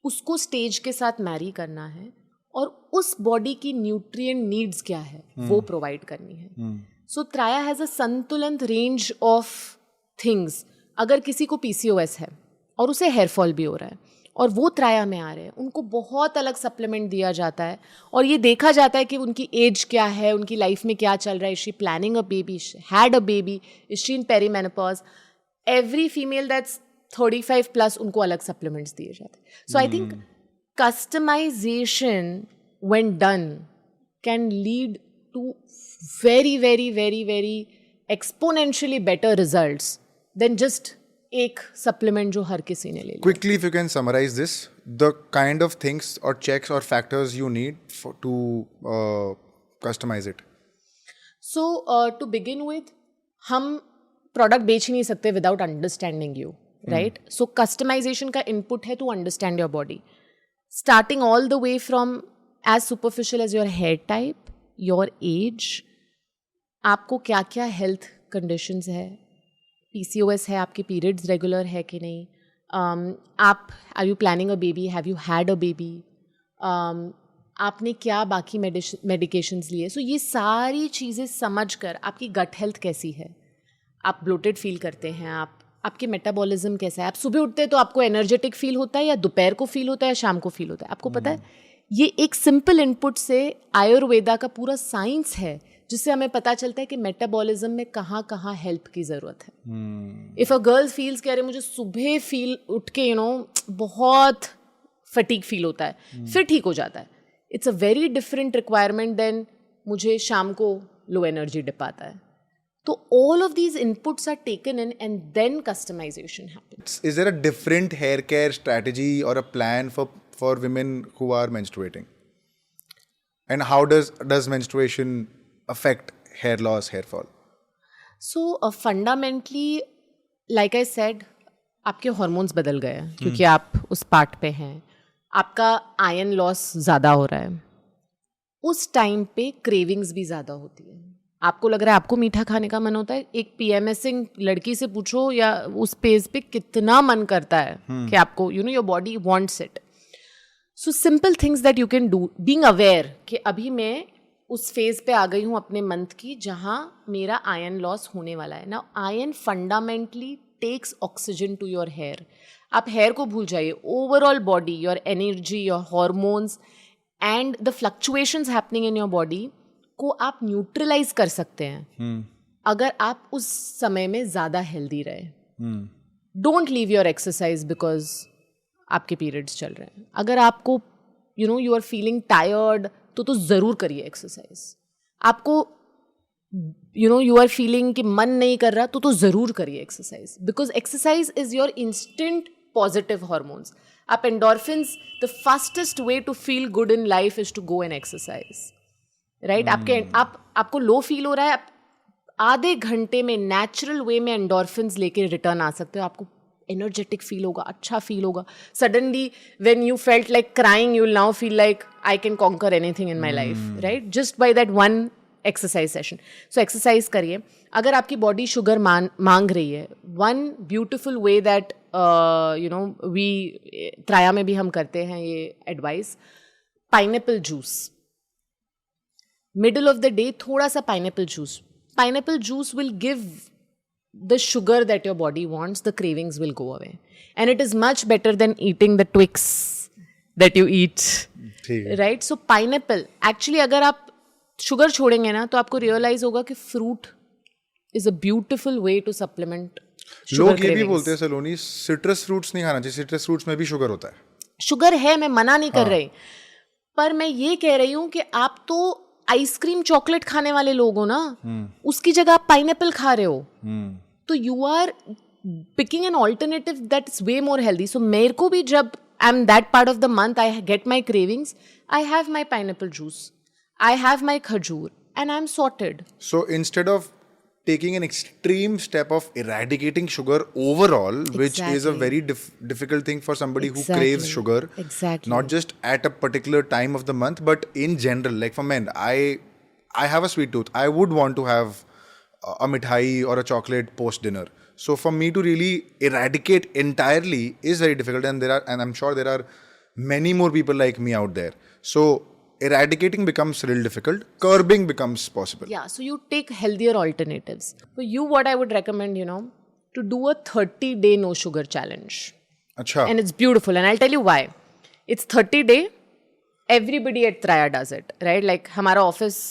उसको स्टेज के साथ मैरी करना है, और उस बॉडी की न्यूट्रिएंट नीड्स क्या है वो प्रोवाइड करनी है. सो त्राया हैज़ अ संतुलन रेंज ऑफ थिंग्स. अगर किसी को PCOS है और उसे हेयर फॉल भी हो रहा है और वो त्राया में आ रहे हैं, उनको बहुत अलग सप्लीमेंट दिया जाता है और ये देखा जाता है कि उनकी एज क्या है, उनकी लाइफ में क्या चल रहा है. Is she planning a baby, had a baby, is she in perimenopause. Every female that's 35 plus उनको अलग सप्लीमेंट्स दिए जाते हैं. So I think customization when done can lead to very very very very exponentially better results than just एक supplement जो हर किसी ने ले लिया. Quickly, if you can summarize this, the kind of things or checks or factors you need to customize it. So to begin with, हम product बेच ही नहीं सकते without understanding you, right? So customization का इनपुट है to understand your body, starting all the way from as superficial as your hair type, your age, आपको क्या क्या हेल्थ कंडीशंस है, PCOS है, आपके पीरियड्स रेगुलर है कि नहीं, आप are you planning a baby, have you had a baby, आपने क्या बाकी मेडिकेशंस लिए. सो ये सारी चीज़ें समझ कर आपकी गट हेल्थ कैसी है, आप ब्लोटेड फील करते हैं, आपके मेटाबॉलिज्म कैसा है, आप सुबह उठते हैं तो आपको एनर्जेटिक फील होता है या दोपहर को फील होता है या शाम को फील होता है, आपको पता है. ये एक सिंपल इनपुट से आयुर्वेदा का पूरा साइंस है जिससे हमें पता चलता है कि मेटाबॉलिज्म में कहाँ कहाँ हेल्प की ज़रूरत है. इफ़ अ गर्ल फील्स कह रहे मुझे सुबह फील उठ के बहुत फटीक फील होता है, फिर ठीक हो जाता है. It's a very different requirement than मुझे शाम को लो एनर्जी डिप आता है. So all of these inputs are taken in and then customization happens. Is there a different hair care strategy or a plan for women who are menstruating? And how does menstruation affect hair loss, hair fall? So fundamentally, like I said, आपके hormones बदल गए हैं क्योंकि आप उस part पे हैं, आपका आयरन लॉस ज़्यादा हो रहा है. उस टाइम पे क्रेविंग्स भी ज़्यादा होती है. आपको लग रहा है आपको मीठा खाने का मन होता है, एक PMSing लड़की से पूछो या उस पेज पे कितना मन करता है कि आपको your body wants it. So simple things that you can do, being aware कि अभी मैं उस फेज पे आ गई हूँ अपने मंथ की जहाँ मेरा आयरन लॉस होने वाला है. ना iron fundamentally takes oxygen to your hair. आप हेयर को भूल जाइए, overall body, your energy, your hormones and the fluctuations happening in your body को आप न्यूट्रलाइज कर सकते हैं अगर आप उस समय में ज़्यादा हेल्दी रहे. Don't leave your exercise because आपके पीरियड्स चल रहे हैं. अगर आपको यू आर फीलिंग टायर्ड तो ज़रूर करिए एक्सरसाइज. आपको यू आर फीलिंग कि मन नहीं कर रहा तो ज़रूर करिए exercise, because exercise is your instant positive hormones. आप endorphins, the fastest way to feel good in life is to go and exercise, right? आपको लो फील हो रहा है, आप आधे घंटे में नेचुरल वे में एंडोर्फिन्स लेके रिटर्न आ सकते हो. आपको एनर्जेटिक फील होगा, अच्छा फील होगा. Suddenly when you felt like crying, you will now feel like I can conquer anything in my life, right? Just by that one exercise session. So exercise करिए. अगर आपकी body sugar मांग रही है, one beautiful way that we Traya में भी हम करते हैं ये advice, pineapple juice. Middle of the day थोड़ा सा pineapple juice will give the sugar that your body wants, the cravings will go away. And it is much better than eating the Twix that you eat. Right? So pineapple, actually अगर आप sugar छोड़ेंगे ना तो आपको realize होगा कि fruit is a beautiful way to supplement sugar लोग ये भी cravings. बोलते हैं सलोनी, citrus fruits नहीं खाना चाहिए, citrus fruits में भी sugar होता है. शुगर है, मैं मना नहीं कर रही, पर मैं ये कह रही हूँ कि आप तो आइसक्रीम चॉकलेट खाने वाले लोग हो ना, उसकी जगह आप पाइनएप्पल खा रहे हो, तो you are picking an alternative that is way more healthy. So मेरे को भी जब I am that part of the month I get my cravings, I have my pineapple juice, I have my खजूर, and I am sorted. So instead of taking an extreme step of eradicating sugar overall, which is a very difficult thing for somebody who craves sugar, not just at a particular time of the month, but in general. Like for men, I have a sweet tooth. I would want to have a mithai or a chocolate post dinner. So for me to really eradicate entirely is very difficult, and I'm sure there are many more people like me out there. So eradicating becomes real difficult. Curbing becomes possible. Yeah, so you take healthier alternatives. For you, what I would recommend, to do a 30-day no sugar challenge. Achha. And it's beautiful, and I'll tell you why. It's 30-day. Everybody at Traya does it, right? Like हमारा office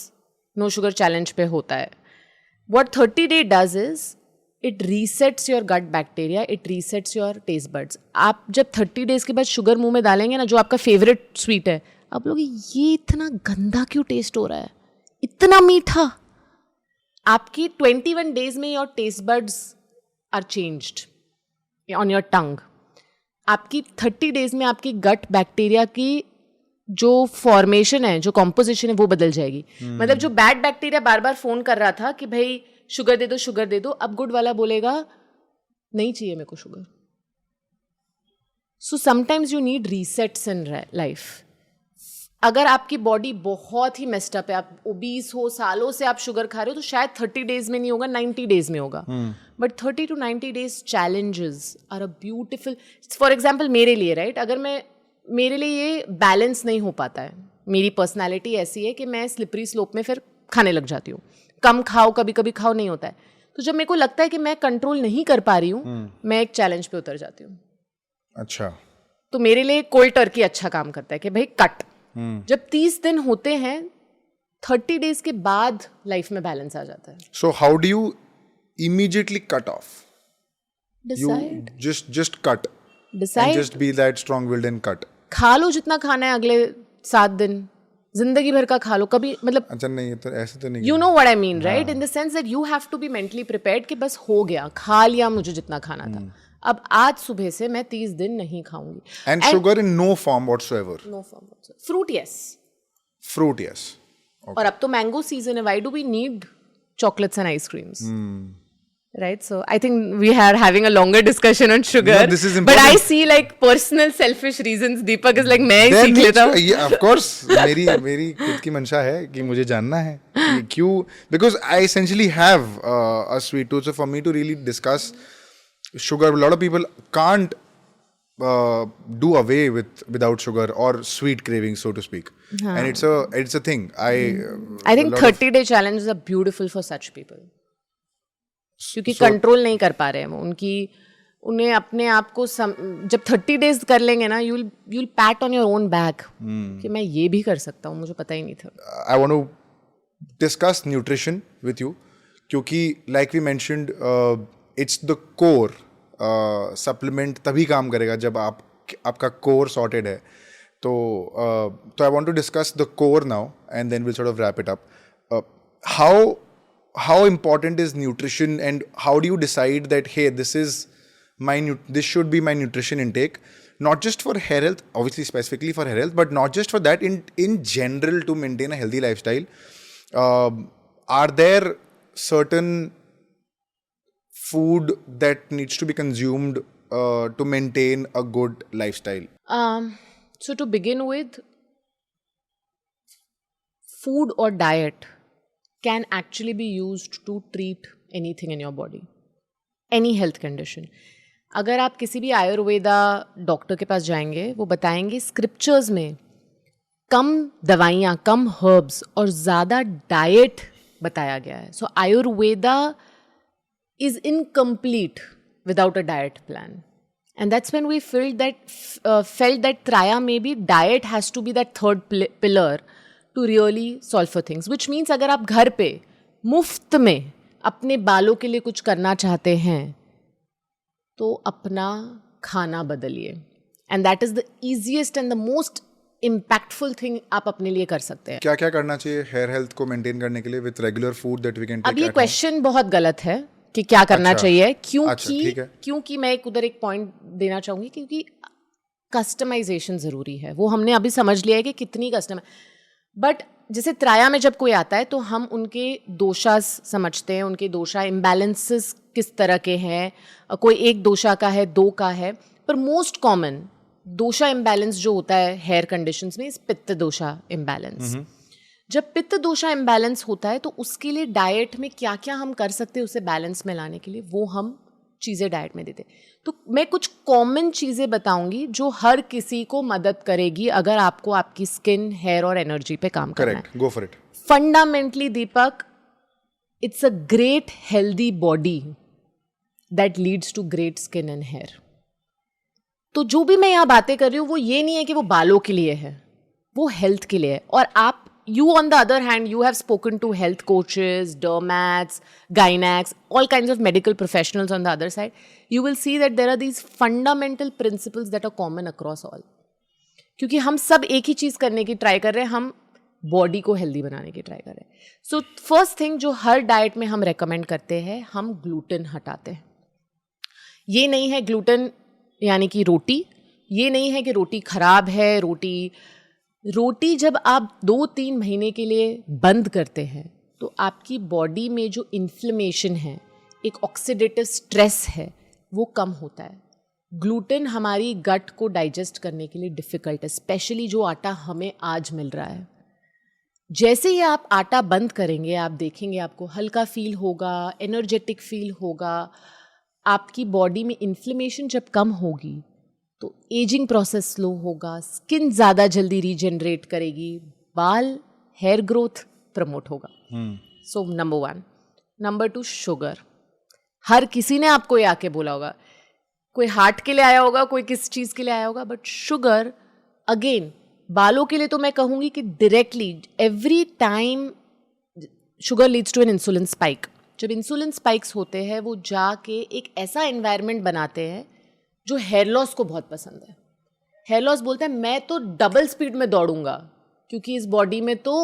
no sugar challenge पे होता है. What 30-day does is it resets your gut bacteria, it resets your taste buds. आप जब 30 days के बाद sugar मुंह में डालेंगे ना, जो आपका फेवरेट स्वीट है, आप लोग ये इतना गंदा क्यों टेस्ट हो रहा है, इतना मीठा. आपकी 21 days में your taste buds are changed on your tongue. आपकी 30 days में आपकी गट बैक्टीरिया की जो फॉर्मेशन है, जो कॉम्पोजिशन है, वो बदल जाएगी. मतलब जो बैड बैक्टीरिया बार बार फोन कर रहा था कि भाई शुगर दे दो, अब गुड वाला बोलेगा नहीं चाहिए मेरे को sugar. So sometimes you need resets in life. अगर आपकी बॉडी बहुत ही मेस्ड अप है, आप ओबीस हो, सालों से आप शुगर खा रहे हो, तो शायद 30 days में नहीं होगा, 90 days में होगा. But 30 to 90 days challenges are a beautiful. For example मेरे लिए, राइट, अगर मेरे लिए ये बैलेंस नहीं हो पाता है. मेरी पर्सनैलिटी ऐसी है कि मैं स्लिपरी स्लोप में फिर खाने लग जाती हूँ. कम खाओ, कभी कभी खाओ, नहीं होता है. तो जब मेरे को लगता है कि मैं कंट्रोल नहीं कर पा रही हूँ, मैं एक चैलेंज पे उतर जाती हूँ. अच्छा. तो मेरे लिए कोल्ड टर्की अच्छा काम करता है कि भाई कट. जब 30 दिन होते हैं, 30 days के बाद लाइफ में बैलेंस आ जाता है. So how do you immediately cut off? Decide. You just cut. Decide. And just be that strong-willed and cut. खा लो जितना खाना है अगले 7 दिन, जिंदगी भर का खा लो. कभी मतलब अच्छा नहीं, तो ऐसे तो नहीं. You know what I mean, right? In the sense that you have to be mentally prepared कि बस हो गया, खा लिया मुझे जितना खाना था. अब आज सुबह से मैं 30 दिन नहीं खाऊंगी. And sugar in no form whatsoever. No form whatsoever. Fruit, yes. Fruit, yes. और अब तो मैंगो सीजन है. Why do we need chocolates and ice creams? Right? So I think we are having a longer discussion on sugar. No, this is important. But I see like personal selfish reasons. Deepak is like मैं ही सीख लेता हूँ. Yeah, of course. मेरी खुद की मंशा है कि मुझे जानना है कि क्यों. Because I essentially have a sweet tooth. So for me to really discuss sugar, a lot of people can't do away without sugar or sweet cravings, so to speak. And it's a thing. I think 30-day challenges are beautiful for such people. क्योंकि control नहीं कर पा रहे हैं वो. उन्हें अपने आप को जब 30 days कर लेंगे ना, you'll pat on your own back कि मैं ये भी कर सकता हूँ, मुझे पता ही नहीं था. I want to discuss nutrition with you क्योंकि like we mentioned, it's the core. Supplement तभी काम करेगा जब आपका कोर सॉर्टेड है. तो I want to discuss the core now and then will sort of wrap it up. How important is nutrition and how do you decide that hey this should be my nutrition intake, not just for hair health, obviously specifically for hair health, but not just for that, in general, to maintain a healthy lifestyle. Are there certain food that needs to be consumed to maintain a good lifestyle? So to begin with, food or diet can actually be used to treat anything in your body, any health condition. अगर आप किसी भी Ayurveda doctor के पास जाएंगे, वो बताएंगे scriptures में कम दवाइयाँ, कम हर्ब्स और ज़्यादा डाइट बताया गया है. So Ayurveda is incomplete without a diet plan. And that's when we felt that Traya maybe diet has to be that third pillar to really solve for things. Which means अगर आप घर पे मुफ्त में अपने बालों के लिए कुछ करना चाहते हैं तो अपना खाना बदलिए. And that is the easiest and the most impactful thing आप अपने लिए कर सकते हैं. क्या क्या करना चाहिए हेयर हेल्थ को मेंटेन करने के लिए with regular food that we can take? अब ये क्वेश्चन बहुत गलत है कि क्या करना चाहिए, ठीक है. क्योंकि मैं एक उधर एक पॉइंट देना चाहूंगी, क्योंकि कस्टमाइजेशन जरूरी है. वो हमने अभी समझ लिया है कि कितनी बट जैसे त्राया में जब कोई आता है तो हम उनके दोषा समझते हैं, उनके दोषा इम्बैलेंसेस किस तरह के हैं. कोई एक दोषा का है, दो का है, पर मोस्ट कॉमन दोषा इम्बैलेंस जो होता है हेयर कंडीशंस में इस पित्त दोषा इम्बैलेंस. जब पित्त दोषा इम्बैलेंस होता है तो उसके लिए डाइट में क्या क्या हम कर सकते हैं उसे बैलेंस में लाने के लिए, वो हम चीज़ें डाइट में देते. तो मैं कुछ कॉमन चीज़ें बताऊंगी जो हर किसी को मदद करेगी अगर आपको आपकी स्किन, हेयर और एनर्जी पे काम करना है. Correct, go for it. Fundamentally Deepak, it's a great healthy body that leads to great skin and hair. तो जो भी मैं यहाँ बातें कर रही हूँ वो ये नहीं है कि वो बालों के लिए है, वो हेल्थ के लिए है. और आप you on the other hand, you have spoken to health coaches, dermats, gynacs, all kinds of medical professionals on the other side. You will see that there are these fundamental principles that are common across all. क्योंकि हम सब एक ही चीज़ करने की try कर रहे हैं, हम बॉडी को हेल्दी बनाने की ट्राई कर रहे हैं. सो फर्स्ट थिंग जो हर डाइट में हम रेकमेंड करते हैं, हम ग्लूटेन हटाते हैं. ये नहीं है ग्लूटेन यानी कि रोटी, ये नहीं है कि रोटी खराब है. रोटी जब आप 2-3 महीने के लिए बंद करते हैं तो आपकी बॉडी में जो इन्फ्लेमेशन है, एक ऑक्सीडेटिव स्ट्रेस है, वो कम होता है. ग्लूटेन हमारी गट को डाइजेस्ट करने के लिए डिफ़िकल्ट है, स्पेशली जो आटा हमें आज मिल रहा है. जैसे ही आप आटा बंद करेंगे आप देखेंगे आपको हल्का फील होगा, एनर्जेटिक फील होगा. आपकी बॉडी में इन्फ्लेमेशन जब कम होगी तो एजिंग प्रोसेस स्लो होगा, स्किन ज़्यादा जल्दी रीजनरेट करेगी, बाल, हेयर ग्रोथ प्रमोट होगा. So number 1. Number 2, sugar. हर किसी ने आपको ये आके बोला होगा, कोई हार्ट के लिए आया होगा, कोई किस चीज़ के लिए आया होगा, बट शुगर अगेन बालों के लिए तो मैं कहूँगी कि directly every time sugar leads to an insulin spike. जब इंसुलिन स्पाइक्स होते हैं वो जाके एक ऐसा एनवायरनमेंट बनाते हैं जो हेयर लॉस को बहुत पसंद है. हेयर लॉस बोलता है मैं तो डबल स्पीड में दौड़ूंगा क्योंकि इस बॉडी में तो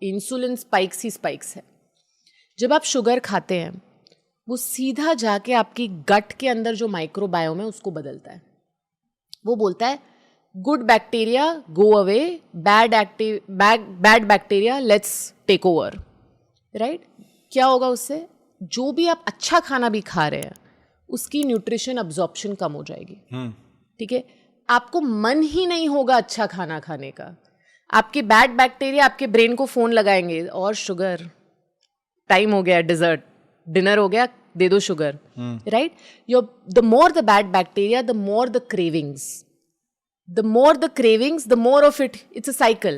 इंसुलिन स्पाइक्स ही स्पाइक्स है. जब आप शुगर खाते हैं वो सीधा जाके आपकी गट के अंदर जो माइक्रोबायोम है उसको बदलता है. वो बोलता है good bacteria go away, bad bacteria let's take over. Right? क्या होगा उससे? जो भी आप अच्छा खाना भी खा रहे हैं उसकी न्यूट्रिशन अब्जॉर्प्शन कम हो जाएगी. ठीक है? आपको मन ही नहीं होगा अच्छा खाना खाने का. आपके बैड बैक्टीरिया आपके ब्रेन को फोन लगाएंगे, और शुगर, टाइम हो गया, डिजर्ट, डिनर हो गया, दे दो sugar. Right? The more the bad bacteria the more the cravings. The more the cravings, the more of it, it's a cycle.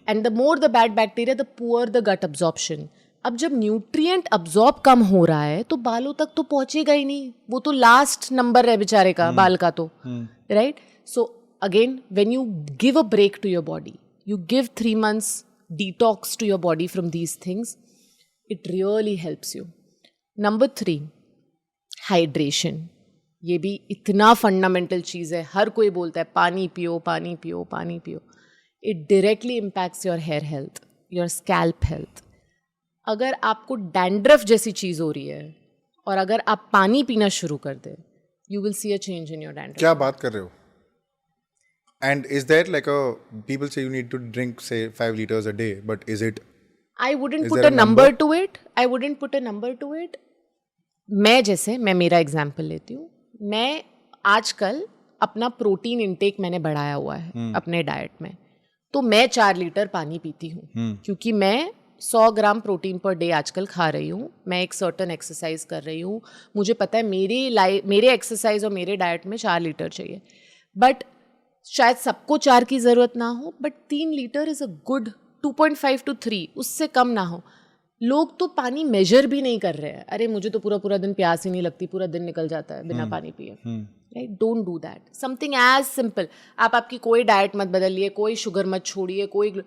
And the more the bad bacteria, the poor the gut absorption. अब जब nutrient absorb कम हो रहा है तो बालों तक तो पहुंचेगा ही नहीं, वो तो लास्ट नंबर है बेचारे का, बाल का तो. Right? So again when you give a break to your body, you give 3 months detox to your body from these things, it really helps you. Number 3, hydration. ये भी इतना फंडामेंटल चीज़ है. हर कोई बोलता है पानी पियो, पानी पियो, पानी पियो. It directly impacts your hair health, your scalp health. अगर आपको डैंड्रफ जैसी चीज़ हो रही है और अगर आप पानी पीना शुरू कर दें, you will see a change in your dandruff. क्या बात कर रहे हो? And is there like people say you need to drink say 5 liters a day, but is it? I wouldn't put a number to it. I wouldn't put a number to it. मैं मेरा example लेती हूँ. मैं आजकल अपना protein intake मैंने बढ़ाया हुआ है अपने डाइट में, तो मैं 4 लीटर पानी पीती हूँ क्योंकि मैं 100 ग्राम प्रोटीन पर डे आजकल खा रही हूँ. मैं एक सर्टन एक्सरसाइज कर रही हूँ, मुझे पता है मेरे एक्सरसाइज और मेरे डाइट में 4 लीटर चाहिए. बट शायद सबको 4 की ज़रूरत ना हो, but 3 litre is a good. 2.5 to 3 उससे कम ना हो. लोग तो पानी मेजर भी नहीं कर रहे हैं. अरे मुझे तो पूरा दिन प्यास ही नहीं लगती, पूरा दिन निकल जाता है बिना पानी पिए. Right, don't do that. Something as simple. आप आपकी कोई डाइट मत बदलिए, कोई शुगर मत छोड़िए,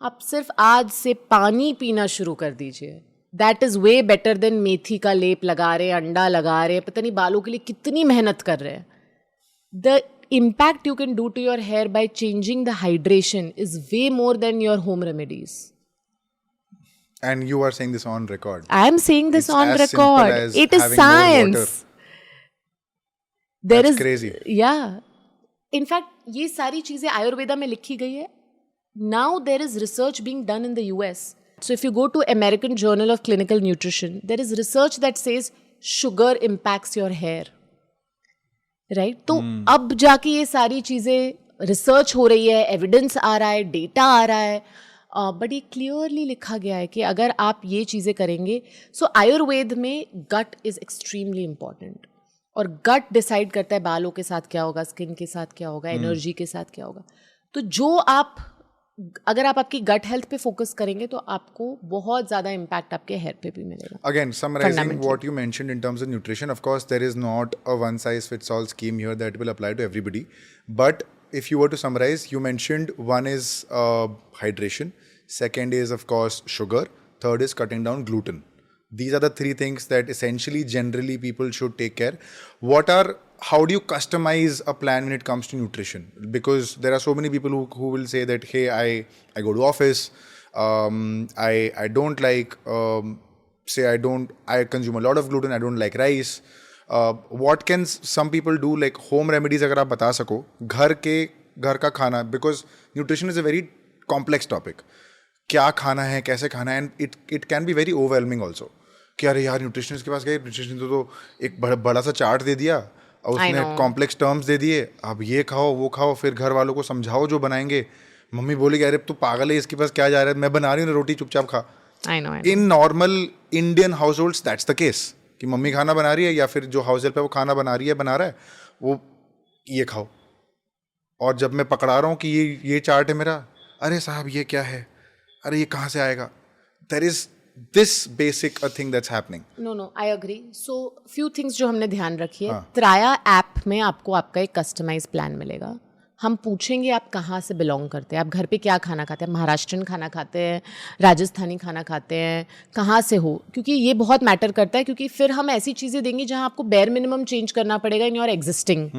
आप सिर्फ आज से पानी पीना शुरू कर दीजिए. That is way better than मेथी का लेप लगा रहे हैं, अंडा लगा रहे हैं, पता नहीं बालों के लिए कितनी मेहनत कर रहे हैं. The impact you can do to your hair by changing the hydration is way more than your home remedies. And you are saying this on record. I am saying this It's on as simple record. as It is having more science. water. There That's is crazy. Yeah. In fact, ये सारी चीजें आयुर्वेदा में लिखी गई है. Now there is research being done in the US. So if you go to American Journal of Clinical Nutrition, there is research that says sugar impacts your hair. Right तो अब जाके ये सारी चीज़ें रिसर्च हो रही है, एविडेंस आ रहा है, डेटा आ रहा है, बट ये क्लियरली लिखा गया है कि अगर आप ये चीज़ें करेंगे. सो आयुर्वेद में गट इज़ एक्सट्रीमली इम्पॉर्टेंट, और गट डिसाइड करता है बालों के साथ क्या होगा, स्किन के साथ क्या होगा, एनर्जी के साथ क्या होगा. तो अगर आप आपकी गट हेल्थ पे फोकस करेंगे तो आपको बहुत ज़्यादा इम्पैक्ट आपके हेयर पे भी मिलेगा. Again, summarizing what you mentioned in terms of nutrition, of course, there is not a one-size-fits-all scheme here that will apply to everybody. But if you were to summarize, you mentioned one is hydration, second is, of course, sugar, third is cutting down gluten. These are the 3 things that essentially, generally, people should take care. How do you customize a plan when it comes to nutrition? Because there are so many people who will say that, hey, I go to office, I don't like, I consume a lot of gluten, I don't like rice. What can some people do, like home remedies अगर आप बता सको, घर का खाना, because nutrition is a very complex topic. क्या खाना है, कैसे खाना है, and it can be very overwhelming also. कि अरे यार न्यूट्रिशनिस्ट के पास गए, न्यूट्रिशनिस्ट तो एक बड़ा सा चार्ट दे दिया और उसने कॉम्प्लेक्स टर्म्स दे दिए, अब ये खाओ वो खाओ, फिर घर वालों को समझाओ जो बनाएंगे. मम्मी बोलेगी अरे तू पागल है, इसके पास क्या जा रहा है, मैं बना रही हूँ रोटी, चुपचाप खा. In normal Indian house holds that's the case कि मम्मी खाना बना रही है या फिर जो हाउस हेल्प है वो खाना बना रहा है, वो ये खाओ. और जब मैं पकड़ा रहा हूँ कि ये चार्ट है मेरा, अरे साहब ये क्या है, अरे ये कहाँ से आएगा. There is this basic a thing that's happening. No, I agree. So few things जो हमने ध्यान रखी है. त्राया ऐप में आपको आपका एक कस्टमाइज प्लान मिलेगा. हम पूछेंगे आप कहाँ से बिलोंग करते हैं, आप घर पे क्या खाना खाते हैं, महाराष्ट्रन खाना खाते हैं, राजस्थानी खाना खाते हैं, कहाँ से हो, क्योंकि ये बहुत मैटर करता है. क्योंकि फिर हम ऐसी चीज़ें देंगे जहाँ आपको बेयर मिनिमम चेंज करना पड़ेगा in your existing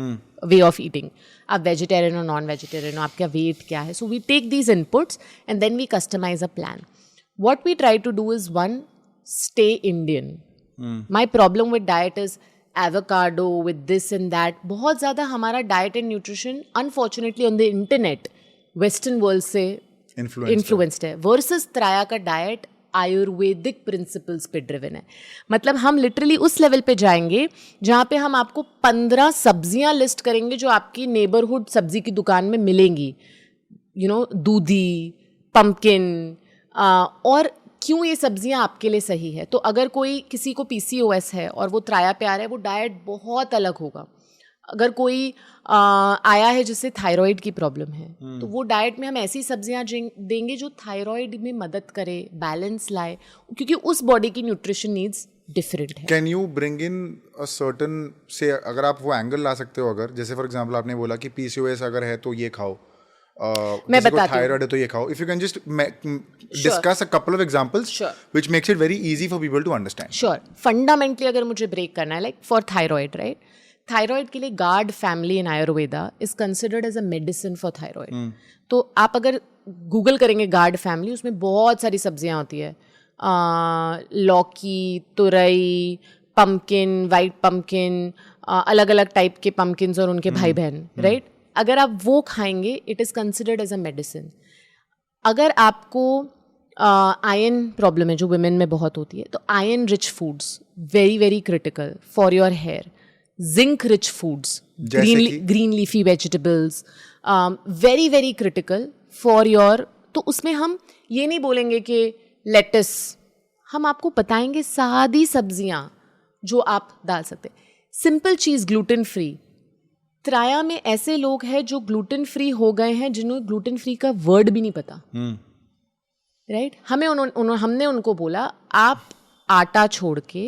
way of eating. आप वेजिटेरियन हो, नॉन वेजिटेरियन हो, आपका वेट क्या है. So we take these inputs and then we customize a plan. What we try to do is, one, stay Indian. My problem with diet is avocado with this and that. बहुत ज़्यादा हमारा diet and nutrition unfortunately on the internet western world से influenced है. Versus त्राया का diet Ayurvedic principles पे driven है. मतलब हम लिटरली उस लेवल पे जाएंगे जहाँ पे हम आपको 15 सब्जियाँ लिस्ट करेंगे जो आपकी नेबरहुड सब्जी की दुकान में मिलेंगी. दूधी, पम्पकिन, और क्यों ये सब्जियां आपके लिए सही है. तो अगर किसी को PCOS है और वो त्राया पे आ रहा है, वो डाइट बहुत अलग होगा. अगर कोई आया है जिससे थायराइड की प्रॉब्लम है, तो वो डाइट में हम ऐसी सब्जियां देंगे जो थायराइड में मदद करे, बैलेंस लाए, क्योंकि उस बॉडी की न्यूट्रिशन नीड्स डिफरेंट है. Can you bring in a certain से, अगर आप वो एंगल ला सकते हो, अगर जैसे फॉर एग्जांपल आपने बोला कि PCOS अगर है तो ये खाओ, मैं बताती हूँ, थायराइड है तो ये खाओ. If you can just discuss a couple of examples which makes it very easy for people to understand. Sure. Fundamentally अगर मुझे ब्रेक करना है, like for thyroid, right? Thyroid के लिए gourd family in Ayurveda is considered as a medicine for thyroid. तो आप अगर Google करेंगे गार्ड फैमिली, उसमें बहुत सारी सब्जियां होती है. लौकी, तुरई, पम्पकिन, वाइट पम्पकिन, अलग अलग टाइप के पम्पकिन्स और उनके भाई बहन, राइट. अगर आप वो खाएंगे, it is considered as a medicine. अगर आपको आयरन प्रॉब्लम है जो वुमेन में बहुत होती है, तो iron rich foods very very critical for your hair. Zinc rich foods green leafy vegetables, very very critical for your. तो उसमें हम ये नहीं बोलेंगे कि लेटस, हम आपको बताएंगे सादी सब्जियां जो आप डाल सकते हैं. सिंपल चीज़, ग्लूटेन फ्री. त्राया में ऐसे लोग हैं जो ग्लूटेन फ्री हो गए हैं जिन्हें ग्लूटेन फ्री का वर्ड भी नहीं पता. राइट? हमने उनको बोला आप आटा छोड़ के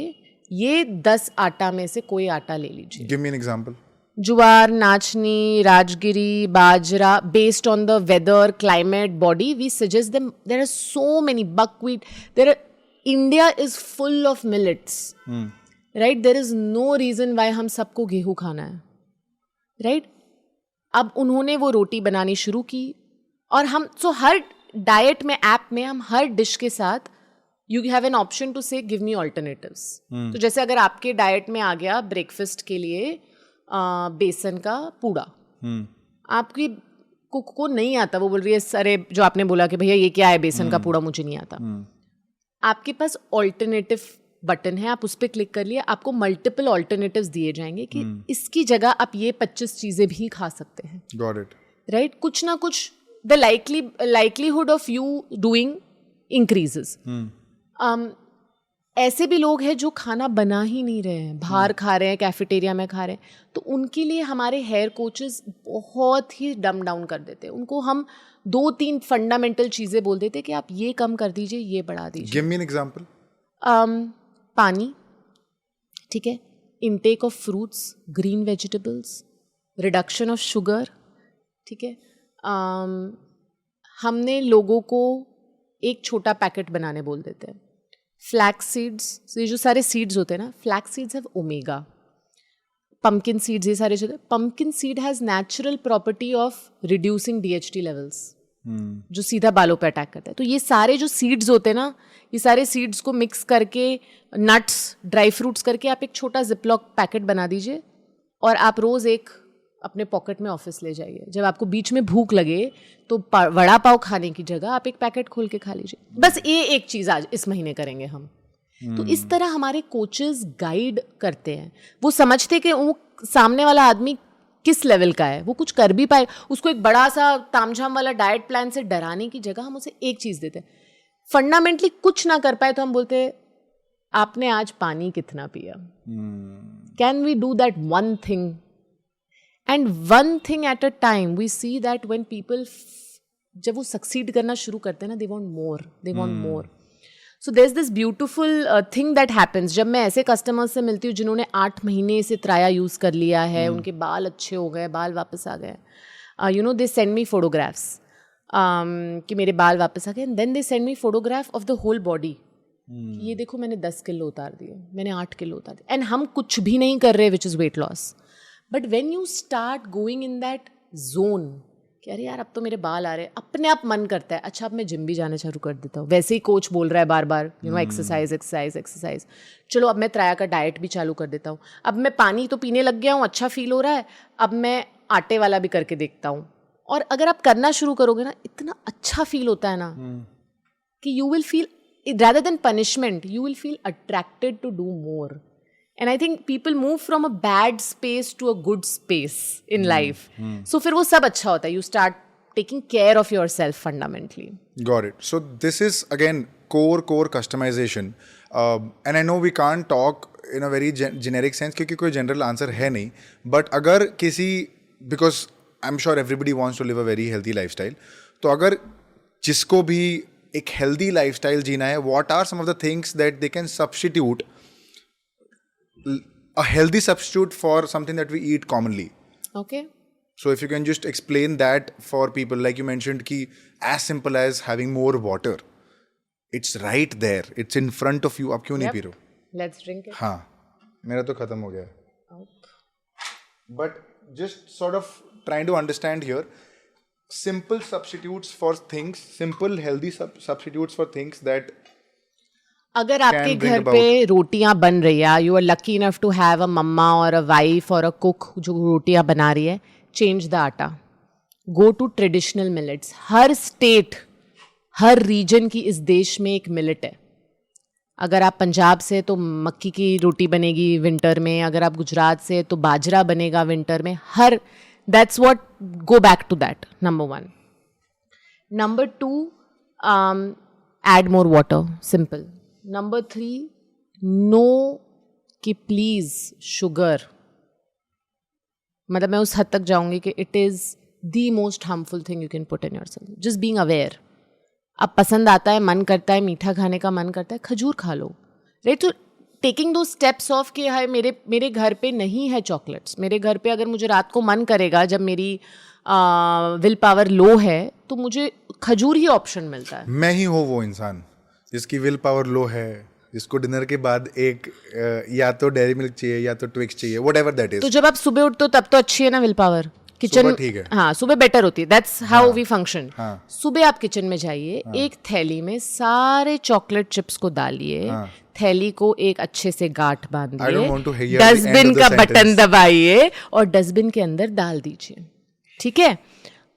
ये 10 आटा में से कोई आटा ले लीजिए. Give me an example. जुआर, नाचनी, राजगिरी, बाजरा, based on the weather, climate, body, we suggest them. There are so many, buckwheat. India is full of millets. Right? There is no reason why हम सबको गेहूं खाना है. Right? अब उन्होंने वो रोटी बनानी शुरू की और हम हर डाइट में, ऐप में हम हर डिश के साथ you have an option to say give me alternatives. तो जैसे अगर आपके डाइट में आ गया ब्रेकफास्ट के लिए बेसन का पूड़ा, आपकी कुक को नहीं आता, वो बोल रही है अरे जो आपने बोला कि भैया ये क्या है बेसन का पूड़ा, मुझे नहीं आता. आपके पास ऑल्टरनेटिव बटन है, आप उस पर क्लिक कर लिए, आपको मल्टीपल ऑल्टरनेटिव्स दिए जाएंगे कि इसकी जगह आप ये 25 चीजें भी खा सकते हैं. Got it. राइट? कुछ ना कुछ the likelihood of you doing increases. ऐसे भी लोग हैं जो खाना बना ही नहीं रहे हैं, बाहर खा रहे हैं, कैफेटेरिया में खा रहे हैं. तो उनके लिए हमारे हेयर कोचेस बहुत ही डम डाउन कर देते हैं. उनको हम 2-3 फंडामेंटल चीज़ें बोल देते हैं कि आप ये कम कर दीजिए, ये बढ़ा दीजिए. Give me an example. पानी, ठीक है, intake of fruits, green vegetables, reduction of sugar. ठीक है, हमने लोगों को एक छोटा पैकेट बनाने बोल देते हैं. फ्लैक्स सीड्स, ये जो सारे सीड्स होते हैं ना, flax seeds have omega. Pumpkin seeds, ये सारे जो, pumpkin seed has natural property of reducing DHT levels, जो सीधा बालों पे अटैक करता है. तो ये सारे जो सीड्स होते हैं ना, ये सारे सीड्स को मिक्स करके, नट्स, ड्राई फ्रूट्स करके आप एक छोटा जिपलॉक पैकेट बना दीजिए और आप रोज़ एक अपने पॉकेट में ऑफिस ले जाइए. जब आपको बीच में भूख लगे तो वड़ा पाव खाने की जगह आप एक पैकेट खोल के खा लीजिए. बस ये एक चीज़ आज इस महीने करेंगे हम. तो इस तरह हमारे कोचेस गाइड करते हैं. वो समझते कि वो सामने वाला आदमी किस लेवल का है, वो कुछ कर भी पाए. उसको एक बड़ा सा तामझाम वाला डाइट प्लान से डराने की जगह हम उसे एक चीज़ देते हैं. फंडामेंटली कुछ ना कर पाए तो हम बोलते हैं आपने आज पानी कितना पिया. Can we do that one thing? And one thing at a time, we see that when people, जब वो succeed करना शुरू करते हैं ना, they want more, they want more. So there's this beautiful thing that happens. जब मैं ऐसे customers से मिलती हूँ जिन्होंने 8 महीने से त्राया यूज़ कर लिया है, उनके बाल अच्छे हो गए, बाल वापस आ गए. They send me photographs कि मेरे बाल वापस आ गए. And then they send me photograph of the whole body. ये देखो मैंने 10 किलो उतार दिए, मैंने 8 किलो उतार दिए. And हम कुछ भी नहीं कर रहे, which is weight loss. But when you start going in that zone कि अरे यार अब तो मेरे बाल आ रहे हैं, अपने आप मन करता है अच्छा अब मैं जिम भी जाना चालू कर देता हूँ. वैसे ही कोच बोल रहा है बार बार एक्सरसाइज एक्सरसाइज एक्सरसाइज, चलो अब मैं त्राया का डाइट भी चालू कर देता हूँ. अब मैं पानी तो पीने लग गया हूँ, अच्छा फील हो रहा है, अब मैं आटे वाला भी करके देखता हूँ. और अगर आप करना शुरू करोगे ना, इतना अच्छा फील होता है ना कि you will feel, rather than punishment, you will feel attracted to do more. And I think people move from a bad space to a good space in life. So फिर वो सब अच्छा होता है. You start taking care of yourself fundamentally. Got it. So this is again core customization. And I know we can't talk in a very generic sense क्योंकि कोई general answer है नहीं. But अगर किसी, because I'm sure everybody wants to live a very healthy lifestyle. तो अगर जिसको भी एक healthy lifestyle जीना है, what are some of the things that they can substitute, a healthy substitute for something that we eat commonly? Okay. So if you can just explain that for people, like you mentioned ki as simple as having more water, it's right there, it's in front of you. आप क्यों नहीं P रहे हो? Let's drink it. हाँ, मेरा तो खत्म हो गया है. But just sort of trying to understand here, simple substitutes for things, simple healthy substitutes for things that अगर आपके घर पे रोटियां बन रही है, you are lucky enough to have a mamma और अ वाइफ और अ कुक जो रोटियां बना रही है, change the atta, go to traditional millets. हर स्टेट, हर रीजन की इस देश में एक मिलेट है. अगर आप पंजाब से तो मक्की की रोटी बनेगी विंटर में, अगर आप गुजरात से तो बाजरा बनेगा विंटर में. हर that's what, go back to that. Number 1. Number 2, add more water. Simple. Number 3, no कि प्लीज शुगर, मतलब मैं उस हद तक जाऊंगी कि it is the most harmful thing you can put in yourself. Just being aware. अब पसंद आता है, मन करता है, मीठा खाने का मन करता है, खजूर खा लो. राइट. तो टेकिंग दो स्टेप्स ऑफ कि हाय मेरे घर पे नहीं है चॉकलेट्स, मेरे घर पे अगर मुझे रात को मन करेगा जब मेरी विल पावर लो है तो मुझे खजूर ही ऑप्शन मिलता है. मैं ही हूँ वो इंसान जिसकी विल पावर लो है, जिसको डिनर के बाद एक या तो डेयरी मिल्क चाहिए या तो ट्विक्स चाहिए, व्हाटएवर दैट इज. तो जब आप सुबह उठते हो तब तो अच्छी है ना विल पावर. किचन ठीक है. हाँ, सुबह बेटर होती है. That's how we function. हाँ. सुबह आप किचन में जाइए, एक थैली में सारे चॉकलेट चिप्स को डालिए, थैली को एक अच्छे से गांठ बांधिए, डस्टबिन का बटन दबाइए और डस्टबिन के अंदर डाल दीजिए. ठीक है.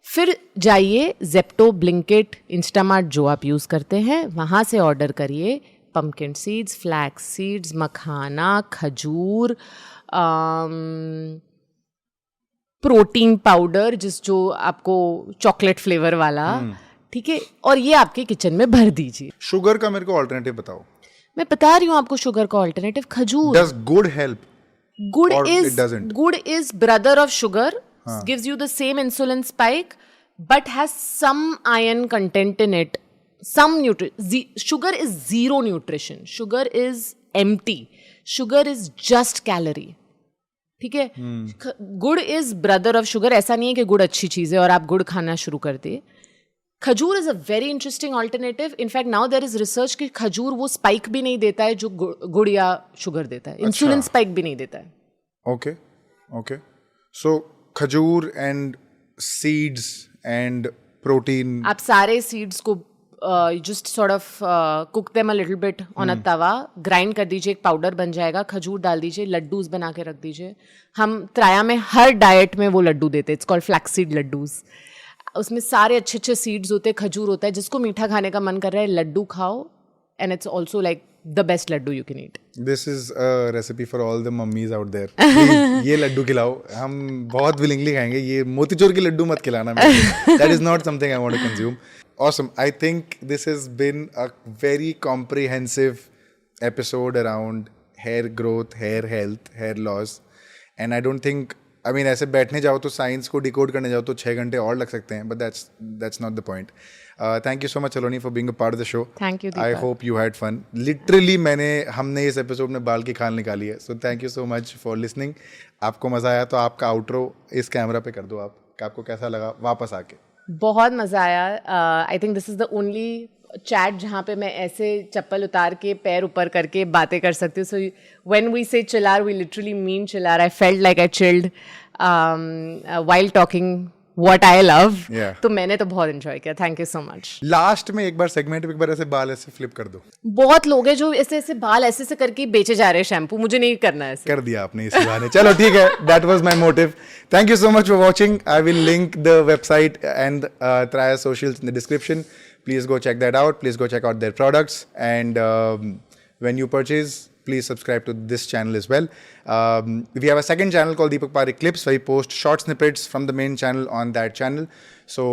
फिर जाइए जेप्टो, ब्लिंकिट, इंस्टामार्ट जो आप यूज करते हैं वहां से ऑर्डर करिए पम्पकिन सीड्स, फ्लैक्स सीड्स, मखाना, खजूर, प्रोटीन पाउडर जो आपको चॉकलेट फ्लेवर वाला. ठीक है. और ये आपके किचन में भर दीजिए. शुगर का मेरे को ऑल्टरनेटिव बताओ. मैं बता रही हूँ आपको शुगर का ऑल्टरनेटिव खजूर. डज गुड़ हेल्प? गुड़ is brother of sugar. gives you the same insulin spike but has some iron content in it, some sugar is zero nutrition, sugar is empty, sugar is just calorie. ठीक है. गुड़ is brother of sugar. ऐसा नहीं है कि गुड़ अच्छी चीज है और आप गुड़ खाना शुरू कर दे. Khajoor is a very interesting alternative. In fact now there is research कि खजूर वो स्पाइक भी नहीं देता है जो गुड़ या शुगर देता है. इंसुलिन स्पाइक भी नहीं देता है. ओके. सो खजूर एंड सीड्स एंड प्रोटीन, आप सारे सीड्स को just sort of cook them a little bit on a Tawa, grind कर दीजिए, एक पाउडर बन जाएगा. खजूर डाल दीजिए, लड्डूज बना के रख दीजिए. हम त्राया में हर डाइट में वो लड्डू देते हैं. It's called flaxseed laddoos. उसमें सारे अच्छे अच्छे सीड्स होते हैं, खजूर होता है. जिसको मीठा खाने का मन कर रहा है लड्डू खाओ, and it's also like the best laddu you can eat. This is a recipe for all the mummies out there. Please, ये लड्डू खिलाओ, हम बहुत willingly खाएंगे. ये मोतीचूर के लड्डू मत खिलाना मुझे. That is not something I want to consume. Awesome. I think this has been a very comprehensive episode around hair growth, hair health, hair loss. And I don't think, I mean, ऐसे बैठने जाओ तो science को decode करने जाओ तो 6 घंटे और लग सकते हैं. But that's not the point. Thank you so much, Saloni, for being a part of the show. Thank you, Deepak. I hope you had fun. Literally, हमने इस एपिसोड में बाल की खाल निकाली है. So thank you so much for listening. आपको मजा आया तो आपका आउट्रो इस कैमरा पे कर दो आप. आपको कैसा लगा वापस आके? बहुत मजा आया. I think this is the only chat जहाँ पे मैं ऐसे चप्पल उतार के पैर ऊपर करके बातें कर सकती हूँ. सो when we say chillar, we literally mean chillar. I felt like I chilled while talking what I love. Yeah. तो मैंने तो बहुत एंजॉय किया. Thank you so much. Last में एक बार सेगमेंट में एक बार ऐसे बाल ऐसे फ्लिप कर दो. बहुत लोग हैं जो ऐसे ऐसे बाल ऐसे ऐसे करके बेचे जा रहे हैं शैम्पू. मुझे नहीं करना है ऐसे. कर दिया आपने इस बहाने. चलो ठीक है. That was my motive. Thank you so much for watching. I will link the website and Traya socials in the description. Please go check that out. Please go check out their products. And when you purchase, please subscribe to this channel as well. We have a second channel called Deepak Parekh Clips where we post short snippets from the main channel on that channel. So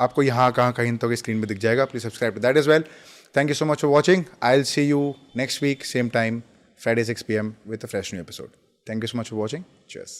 आपको यहाँ कहाँ कहीं तो screen पे दिख जाएगा. Please subscribe to that as well. Thank you so much for watching. I'll see you next week, same time, Friday 6 p.m. with a fresh new episode. Thank you so much for watching. Cheers.